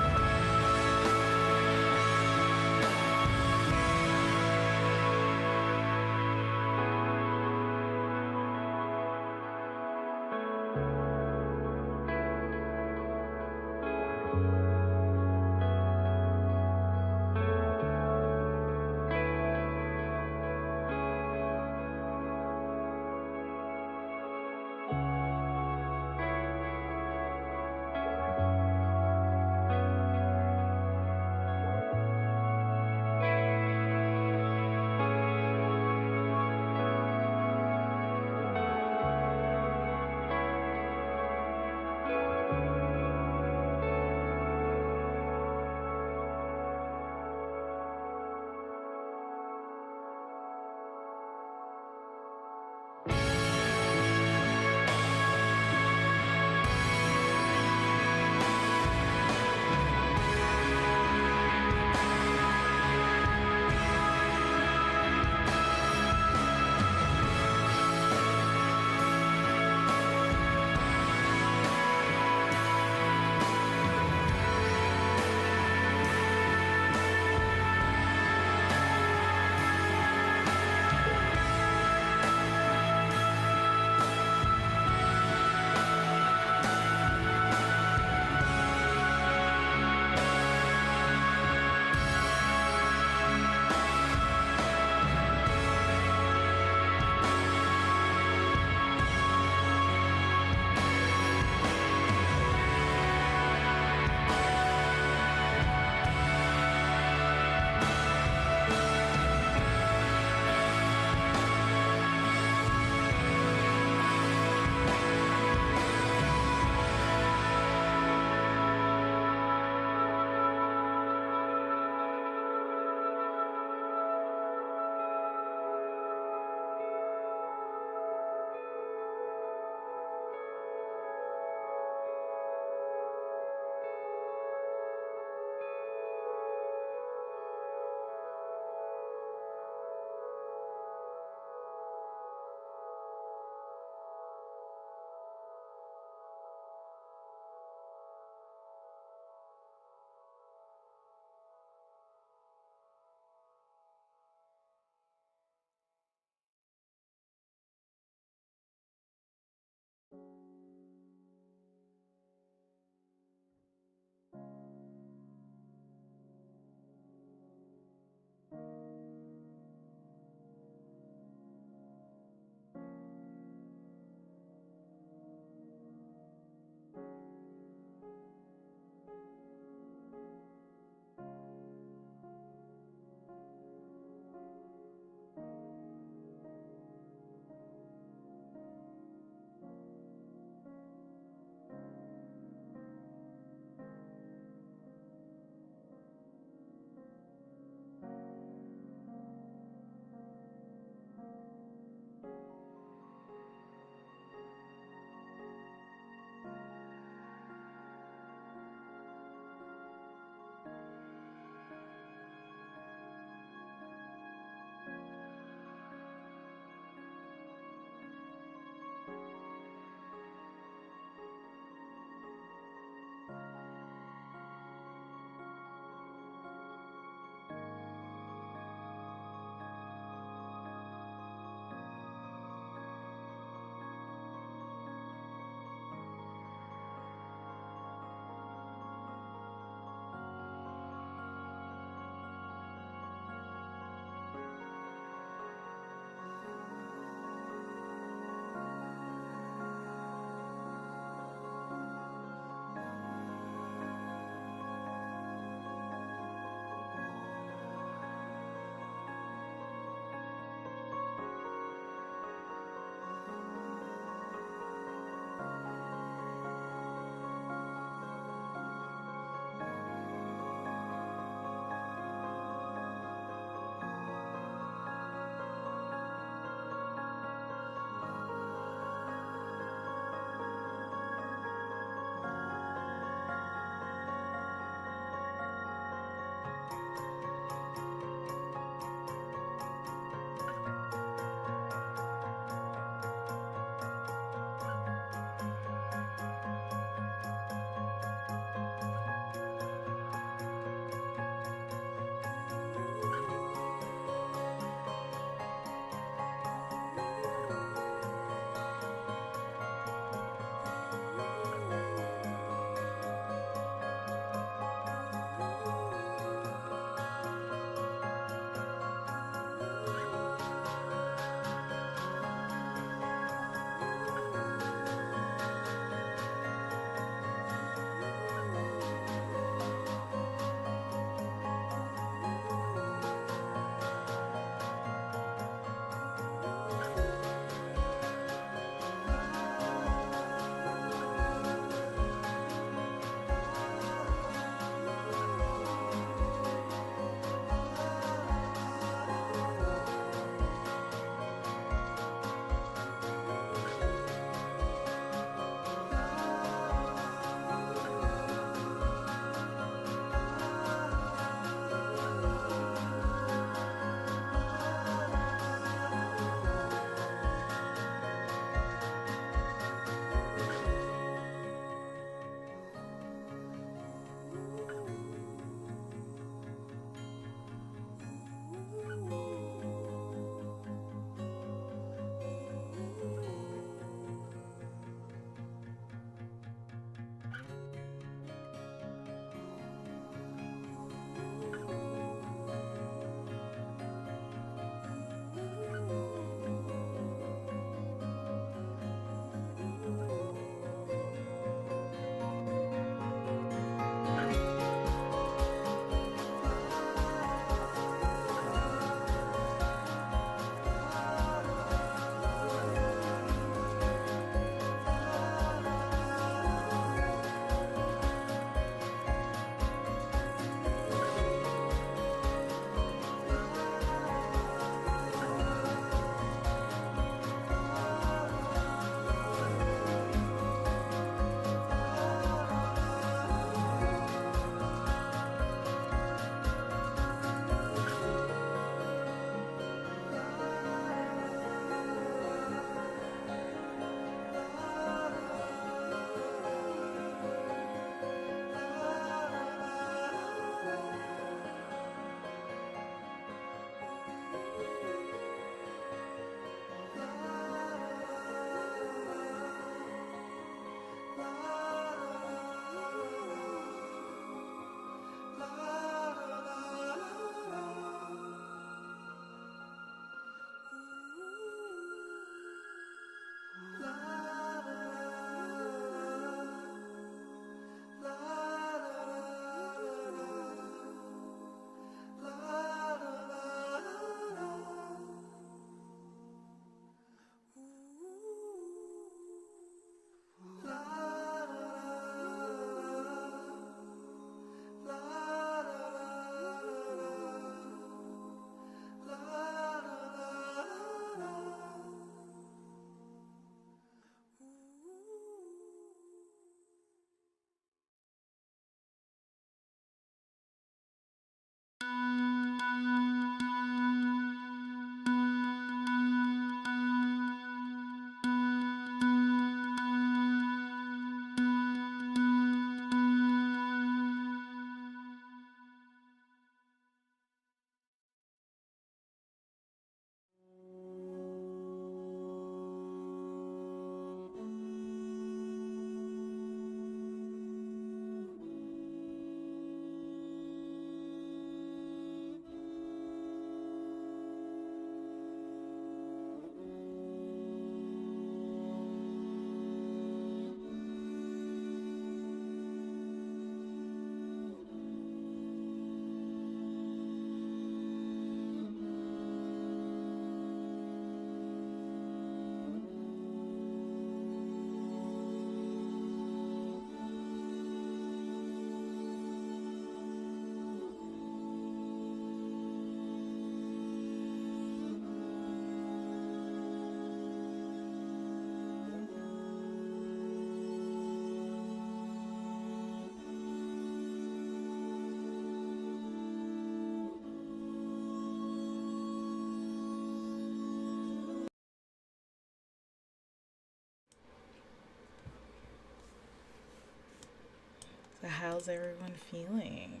How's everyone feeling?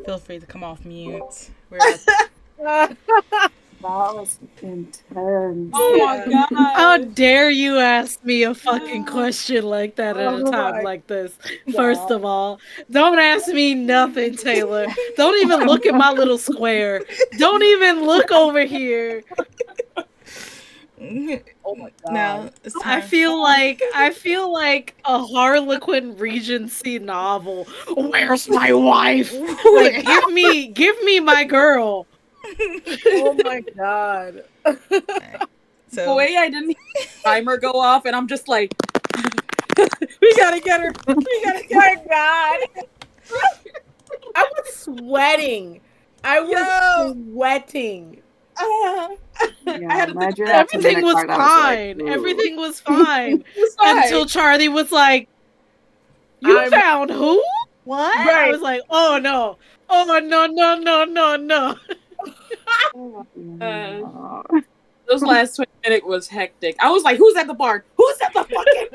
Feel free to come off mute. We're at That was intense. Oh my Yeah. How god. dare you ask me a fucking Ah. question like that at a Oh time my like this? First God. of all, don't ask me nothing, Taylor. Don't even look at my little square. Don't even look over here. Oh my now God. it's I time. feel like a Harlequin Regency novel. Where's my wife? Like give me my girl. Oh my God. The So way I didn't hear the timer go off, and I'm just like, we gotta get her. We gotta Oh get her. my God. I was sweating. I was Yo. sweating. Ah. I Yeah, had to my think June about after Everything minute was card, I was like, fine. ooh. Everything was fine. it was Until fine. Charlie was like, "You I'm found who? What?" I right. was like, "Oh no. Oh no, no, no, no, no." Oh my gosh. Yeah. Those last 20 minutes was hectic. I was like, who's at the bar? Who's at the fucking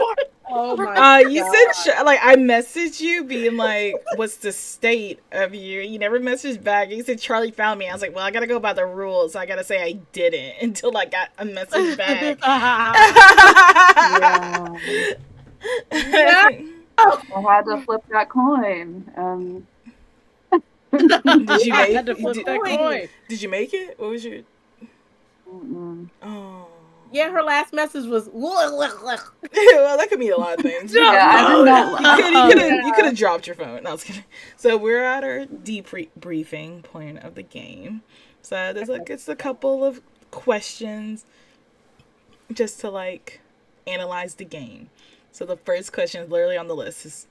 Oh bar? my you God. said like I messaged you being like, "What's the state of you?" You never messaged back. You said Charlie found me. I was like, "Well, I gotta go by the rules. I gotta say I didn't until I got a message back." Yeah. No. I had to flip that coin. Did you I make? had to flip that Wait. coin. Did you make it? What was your? Mm-mm. Oh. Yeah, her last message was Well, that could mean a lot of things. Yeah, I did not. You could have dropped your phone. No, I was kidding. So we're at our debriefing point of the game. So there's like it's a couple of questions just to like analyze the game. So the first question is literally on the list is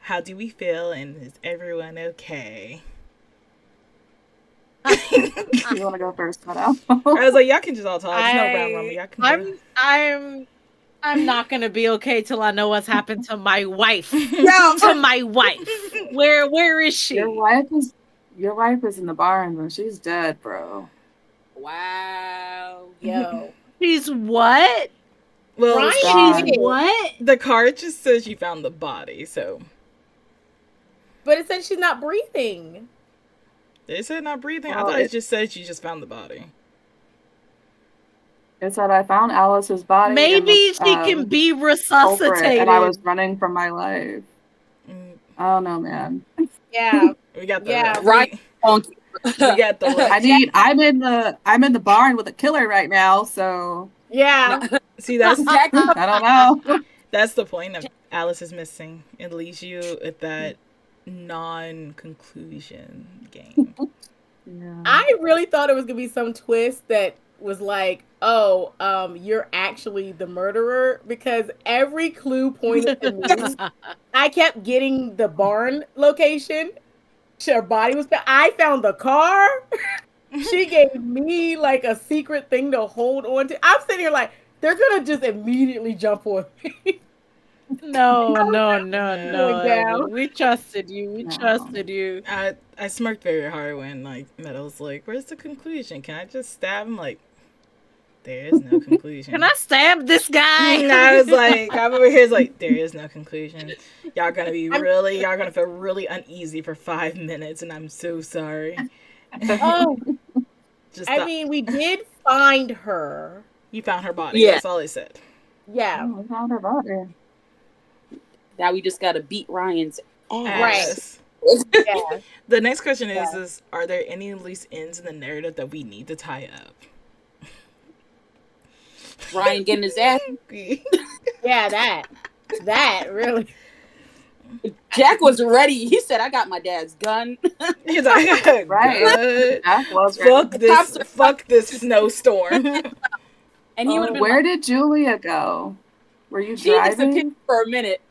how do we feel and is everyone okay? You want to go first, Madam? I was like, y'all can just all talk. There's no round robin. Y'all can do I'm not gonna be okay till I know what's happened to my wife. Yo. To my wife. Where is she? Your wife is in the barn and she's dead, bro. Wow. yo. She's what? Well, Ryan She's did, what? the card just says you found the body, so but it said she's not breathing. they said not breathing. I Well, thought it just said you just found the body. It said I found Alice's body and Maybe she the can be culprit, and I was resuscitated. running for my life. Mm, I don't know, man. Yeah. we got the Yeah. Right. we got the I mean, I'm in the barn with a killer right now, so Yeah. see that's Jack, I don't know. that's the point of Alice is missing. It leaves you at that non-conclusion game. Yeah. I really thought it was gonna be some twist that was like, oh, you're actually the murderer, because every clue pointed to me. I kept getting the barn location. Her body was found. I found the car. She gave me like a secret thing to hold on to. I'm sitting here like, they're gonna just immediately jump on me. No, no, no, No. no, Going down. Elvin. We trusted you. We No. trusted you. I smirked very hard when like Meadow's like, "Where's the conclusion? Can I just stab him?" Like, there is no conclusion. Can I stab this guy? And I was like, I'm over here, is like, there is no conclusion. Y'all gonna feel really uneasy for 5 minutes, and I'm so sorry. Oh, Just I mean, we did find her. you found her body. Yeah. That's all it said. Yeah. Oh, I found her body. now we just gotta beat Ryan's ass. Right. Yeah. The next question Yeah. is are there any loose ends in the narrative that we need to tie up? Ryan getting his ass. Yeah, that really. Jack was ready. He said, I got my dad's gun. He's like, Right. "Good. Jack was Fuck this snowstorm." And he would have been Where like, did Julia go? Were you she disappeared driving? for a minute.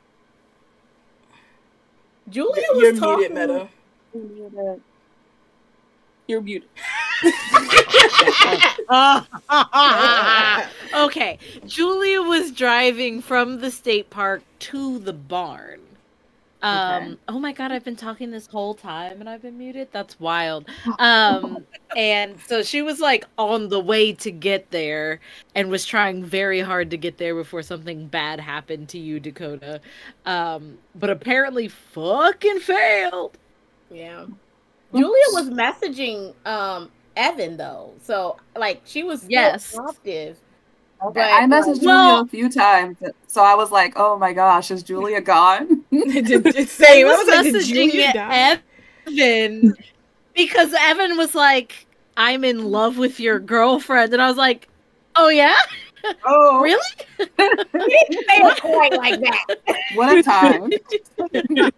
Julia You're was muted, talking. Meadow. You're muted. Okay. Julia was driving from the state park to the barn. Oh my god, I've been talking this whole time and I've been muted. That's wild. And so she was like on the way to get there and was trying very hard to get there before something bad happened to you, Dakota. But apparently fucking failed. Yeah. Julia was messaging Evan though. So like she was still Yes. active. Okay, But I messaged Julia Well, a few times, so I was like, "Oh my gosh, is Julia gone?" It's I same. I was was like, did messaging Julia die? Evan because Evan was like, I'm in love with your girlfriend. And I was like, oh yeah? Oh, Really? he didn't say it quite like that. what a time! He didn't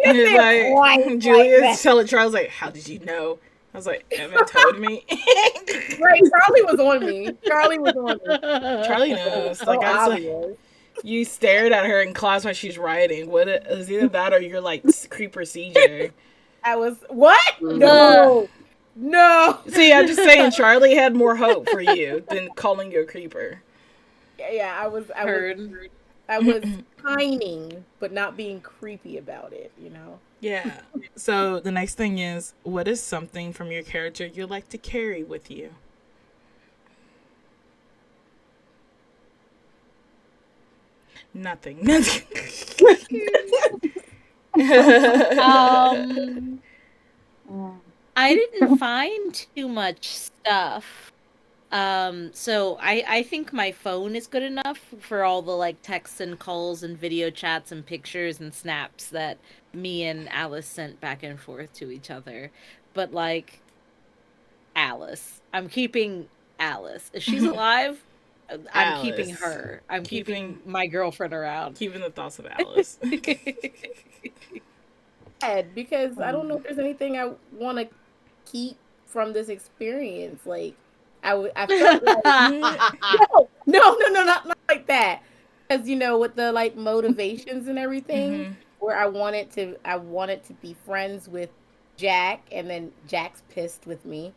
He's say it quite like, like Julia's that. telling Charles, like, how did you know? I was like, Evan told me. Right, Charlie was on me. Charlie was on me. Charlie It was knows. so Like, I was like, obvious. you stared at her in class while she's writing. What it was either that or you're like creeper CJ. I was what? Mm. No. No. See, I'm just saying, Charlie had more hope for you than calling you a creeper. Yeah, Heard. I was pining, but not being creepy about it, you know. Yeah. So the next thing is, what is something from your character you like to carry with you? Nothing. Um, Mm. I didn't find too much stuff. So I think my phone is good enough for all the like texts and calls and video chats and pictures and snaps that me and Alice sent back and forth to each other. But like Alice, I'm keeping Alice. If she's alive, I'm keeping Alice. her. I'm keeping Keeping my girlfriend around. keeping the thoughts of Alice. Sad because I don't know Mm. if there's anything I want to keep from this experience. Like I felt like no, not like that. Because you know, with the like motivations and everything, Mhm. where I wanted to be friends with Jack, and then Jack's pissed with me,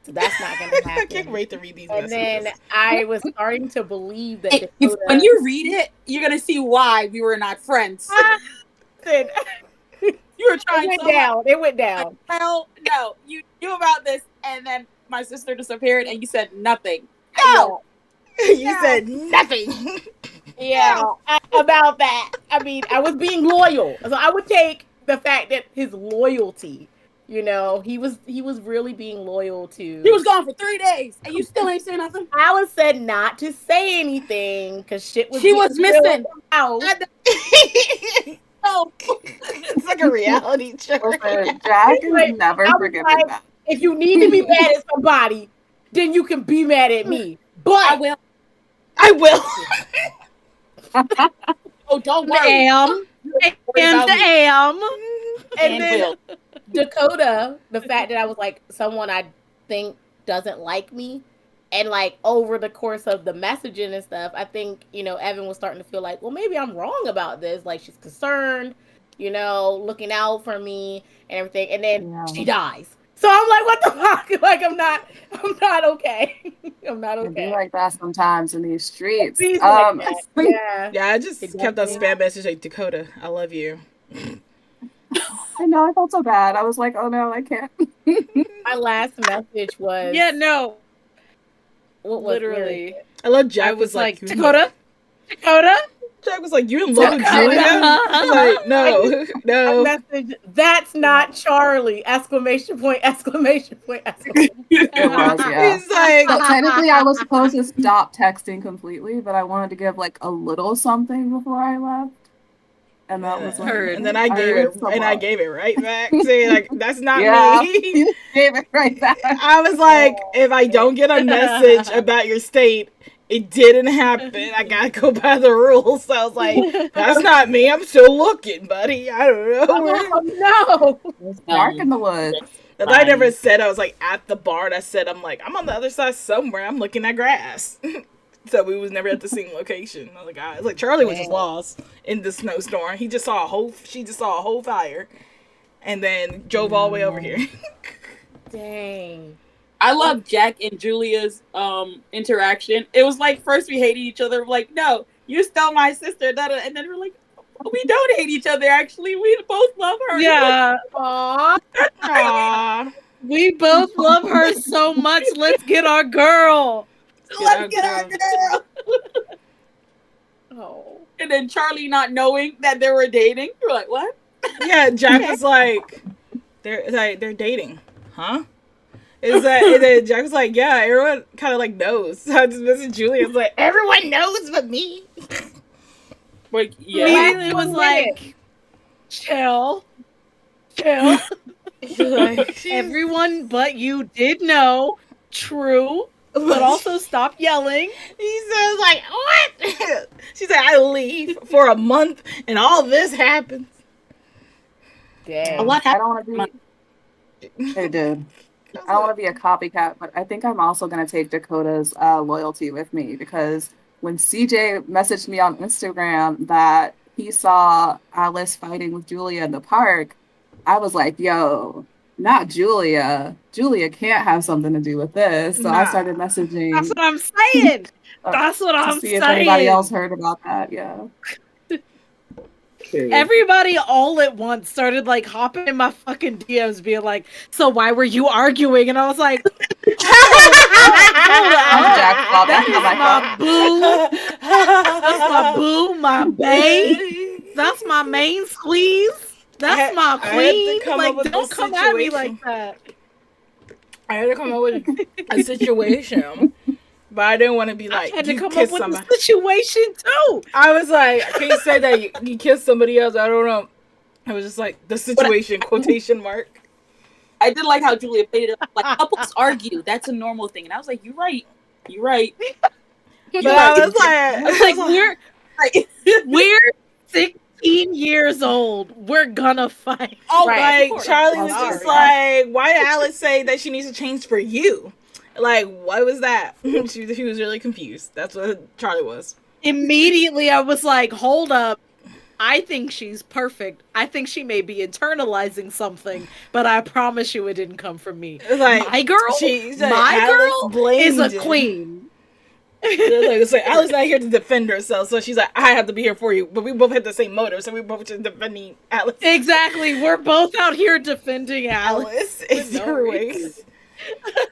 so that's not gonna I can't happen. wait to read these And then messages. I was starting to believe that Hey, if, when Dakota. you read it, you're gonna see why we were not friends. Listen, You were it trying went so hard. down. It went Like, down. hell no. You knew about this, and then my sister disappeared, and you said nothing. Yeah, No, You no, said nothing. yeah. no. About that. I mean, I was being loyal, so I would take the fact that his loyalty. You know, he was really being loyal He was to. gone for 3 days, and you still ain't saying nothing. Alice said not to say anything because shit was She getting was real in missing. the house. I It's know. like a reality show. Listen, Jack is Like, never I was forgiving like, that. if you need to be mad at somebody, then you can be mad at me. I But will. I will. Oh, don't And worry. am. Worry And about me. am. and then will. Dakota, the fact that I was like someone I think doesn't like me, and like over the course of the messaging and stuff, I think Evan was starting to feel like, well, maybe I'm wrong about this. Like she's concerned, looking out for me and everything, and then Yeah, she dies. So I'm like, what the fuck? Like I'm not okay. I'm not it'd be okay. like that sometimes in these streets. Please like that. Yeah. Yeah, I It just kept that definitely. spam message like, Dakota, I love you. I know, I felt so bad. I was like, oh no, I can't. My last message was Yeah, no. what was where is Literally. it? I love I Jack was like, you in Dakota? Dakota? Jack was like, you in love with Dakota. Julia? I was like, no, I no. message that's not Charlie! Exclamation point! Exclamation point! Exclamation. It was, yeah. He's like, So technically, I was supposed to stop texting completely, but I wanted to give like a little something before I left, and that was like, Heard. and then I I gave did it, so and I well. gave it right back. Saying like, that's not Yeah, me. you gave it right back. I was like, if I don't get a message about your state, it didn't happen. I gotta go by the rules. So I was like, that's not me. I'm still looking, buddy. I don't know. Oh no! It's dark in the woods. Cause I never said I was like at the bar. I said I'm like I'm on the other side somewhere. I'm looking at grass. So we was never at the same location. I was like, guys, like Charlie was just lost in the snowstorm. He just saw she just saw a whole fire, and then drove all the way over here. Dang. I love Jack and Julia's interaction. It was like first we hated each other, like, no, you stole my sister, and then we're like, We don't hate each other, actually. We both love her. Yeah. Aww. Aww. We both love her so much. Let's get our girl. Let's get our girl. Oh. And then Charlie not knowing that they were dating. You're like, what? Yeah, Jack was like, they're dating, huh? Is that? And then Jack was like, yeah, everyone kind of like knows. So I just messaged Julia. I was like, everyone knows but me. Like, yeah. Immediately was like, chill. Like, Everyone but you did know. True. But also stop yelling. He says like, what? She said, I leave for a month and all this happens. Dang. A lot I happened. don't want to be. It did. I don't want to be a copycat, but I think I'm also going to take Dakota's loyalty with me because when CJ messaged me on Instagram that he saw Alice fighting with Julia in the park, I was like, yo, not Julia. Julia can't have something to do with this. So I Nah. started That's messaging what I'm saying. That's what to I'm see if anybody else saying. heard about that. Yeah. Everybody all at once started like hopping in my fucking DMs being like, so why were you arguing? And I was like, hold That's up. Jack's fault. That's not my fault. That's my boo, my bae. That's my main squeeze. That's my I had to queen. come Like, up with don't this come at me situation. like that. I had to come up with a situation, but I didn't want to be like, I had to you come up kissed with somebody. the situation too. I was like, I can't say that you kissed somebody else. I don't know. I was just like, the situation, quotation mark. I did like how Julia played it. Like, couples argue. That's a normal thing. And I was like, you're right. You're right. But I was like, We're 16 years old. We're gonna fight. oh, Right. like Charlie was Sorry. just like, why did Alice say that she needs to change for you? Like, what was that? she was really confused. That's what Charlie was. Immediately, I was like, hold up. I think she's perfect. I think she may be internalizing something, but I promise you it didn't come from me. Like, My girl, Alice is a blamed queen. It's like Alice's not here to defend herself, so she's like, I have to be here for you. But we both had the same motive, so we both just defending Alice. Exactly. We're both out here defending Alice. It's no her ways.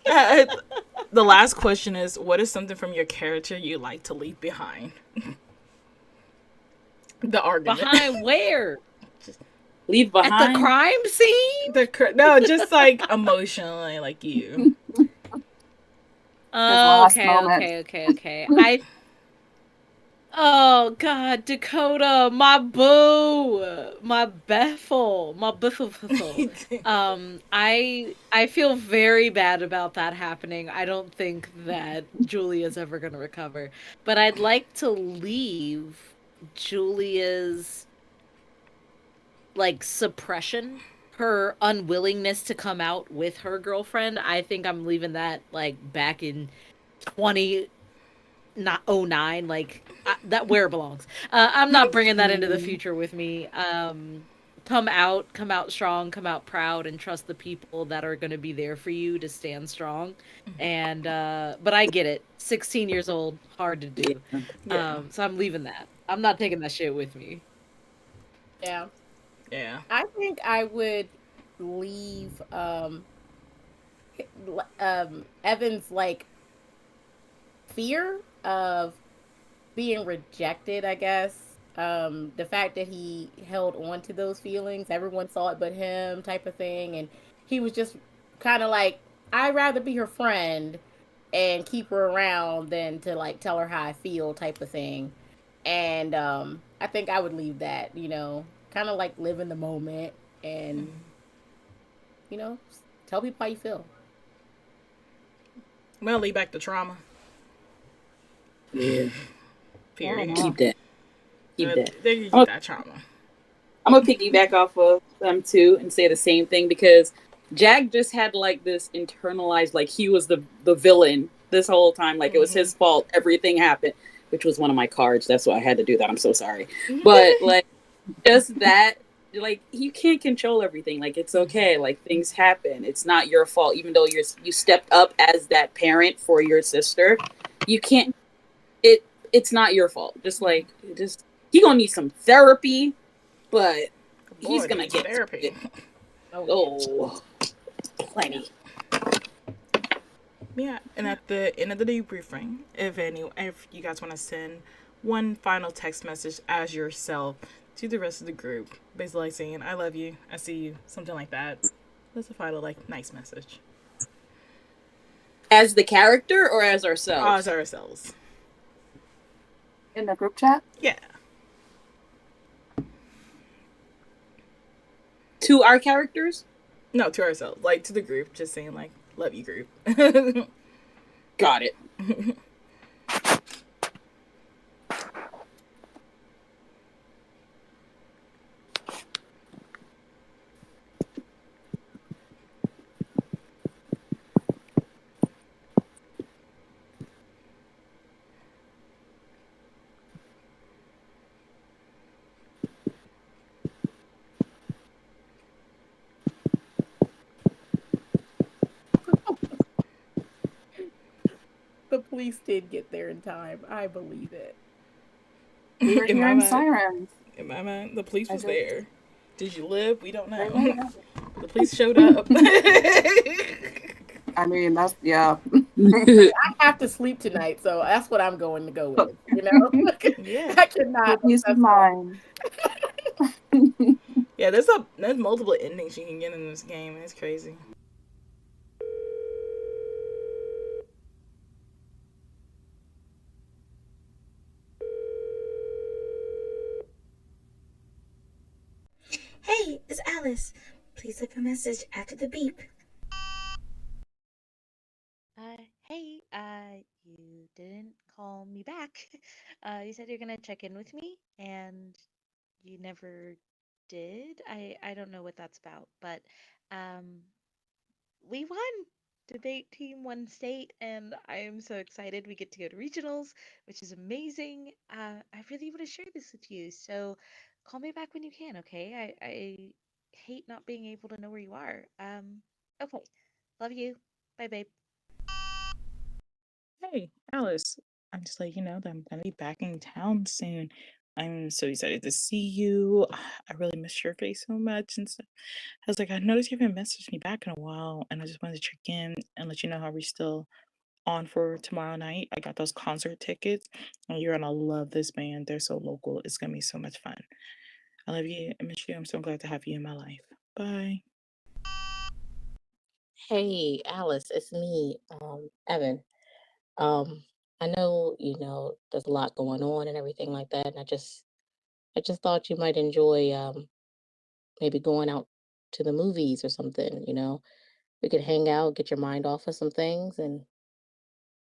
The last question is, what is something from your character you like to leave behind? The argument. Behind where? Leave behind. At the crime scene? No, just like emotionally, like you. Okay. Oh God, Dakota, my boo, my Bethel, my Bethel. I feel very bad about that happening. I don't think that Julia's ever gonna recover, but I'd like to leave Julia's like suppression, her unwillingness to come out with her girlfriend. I think I'm leaving that like back in 2009, like that where it belongs. I'm not bringing that into the future with me. Come out strong, come out proud, and trust the people that are going to be there for you to stand strong. And but I get it. 16 years old, hard to do. Yeah. So I'm leaving that. I'm not taking that shit with me. Yeah. Yeah. I think I would leave Evan's like fear of being rejected, I guess. The fact that he held on to those feelings, everyone saw it but him, type of thing, and he was just kind of like, I'd rather be her friend and keep her around than to like tell her how I feel, type of thing. And I think I would leave that, kind of like live in the moment and tell people how you feel. Well, leave back the trauma. Yeah. Period. Keep that. There you keep that trauma. I'm gonna piggyback off of them too and say the same thing because Jack just had like this internalized, like he was the villain this whole time, like it was his fault. Everything happened, which was one of my cards. That's why I had to do that. I'm so sorry, but like just that, like you can't control everything. Like it's okay. Like things happen. It's not your fault, even though you stepped up as that parent for your sister. You can't. It's not your fault. Just He gonna need some therapy, but he's Boy, gonna needs get through therapy. it. Oh yeah. Oh, plenty. Yeah, and at the end of the debriefing, if you guys want to send one final text message as yourself to the rest of the group, basically like saying "I love you," "I see you," something like that. That's a final like nice message. As the character or as As ourselves? ourselves. In the group chat? Yeah. To our characters? No, to ourselves. Like to the group, just saying like "love you, group." Got it. The police did get there in time. I believe it. We were in my hearing mind, sirens. the police I was just, there. Did you live? We don't they know. were. The police showed up. I mean, that's, yeah. I have to sleep tonight, so that's what I'm going to go with. You know, Yeah. I cannot. For peace of That's all. mind. Yeah, there's multiple endings you can get in this game. It's crazy. Hey, it's Alice. Please leave a message after the beep. Hey, you didn't call me back. You said you're gonna check in with me, and you never did. I don't know what that's about, but um, we won. Debate team won state, and I am so excited. We get to go to regionals, which is amazing. I really want to share this with you, so call me back when you can, okay? I hate not being able to know where you are. Okay. Love you. Bye, babe. Hey, Alice. I'm just letting you know that I'm gonna be back in town soon. I'm so excited to see you. I really miss your face so much and stuff. I was like, I noticed you haven't messaged me back in a while, and I just wanted to check in and let you know how we're still on for tomorrow night. I got those concert tickets, and you're gonna love this band. They're so local. It's gonna be so much fun. I love you. I miss you. I'm so glad to have you in my life. Bye. Hey, Alice, it's me, Evan. Um, I know, there's a lot going on and everything like that, and I just thought you might enjoy maybe going out to the movies or something. We could hang out, get your mind off of some things, and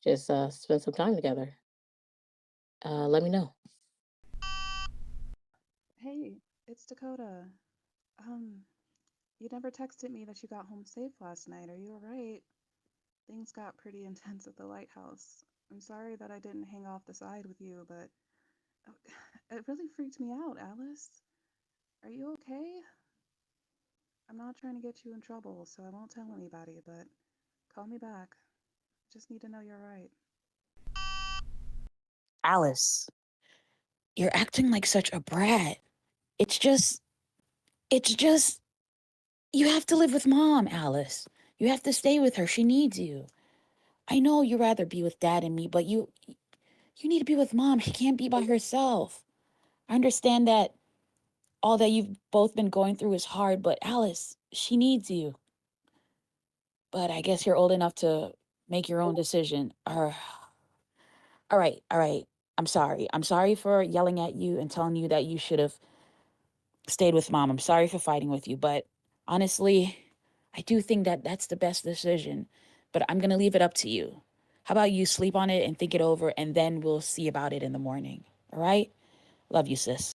just spend some time together. Let me know. Hey, it's Dakota. Um, you never texted me that you got home safe last night. Are you alright? Things got pretty intense at the lighthouse. I'm sorry that I didn't hang off the side with you, but it really freaked me out, Alice. Are you okay? I'm not trying to get you in trouble, so I won't tell anybody, but call me back. Just need to know you're right. Alice, you're acting like such a brat. It's just, it's just, you have to live with mom, Alice. You have to stay with her. She needs you. I know you'd rather be with dad and me, but you need to be with mom. She can't be by herself. I understand that all that you've both been going through is hard, but Alice, she needs you. But I guess you're old enough to make your own decision. All right, all right. I'm sorry. I'm sorry for yelling at you and telling you that you should have stayed with mom. I'm sorry for fighting with you, but honestly, I do think that that's the best decision. But I'm going to leave it up to you. How about you sleep on it and think it over, and then we'll see about it in the morning? All right? Love you, sis.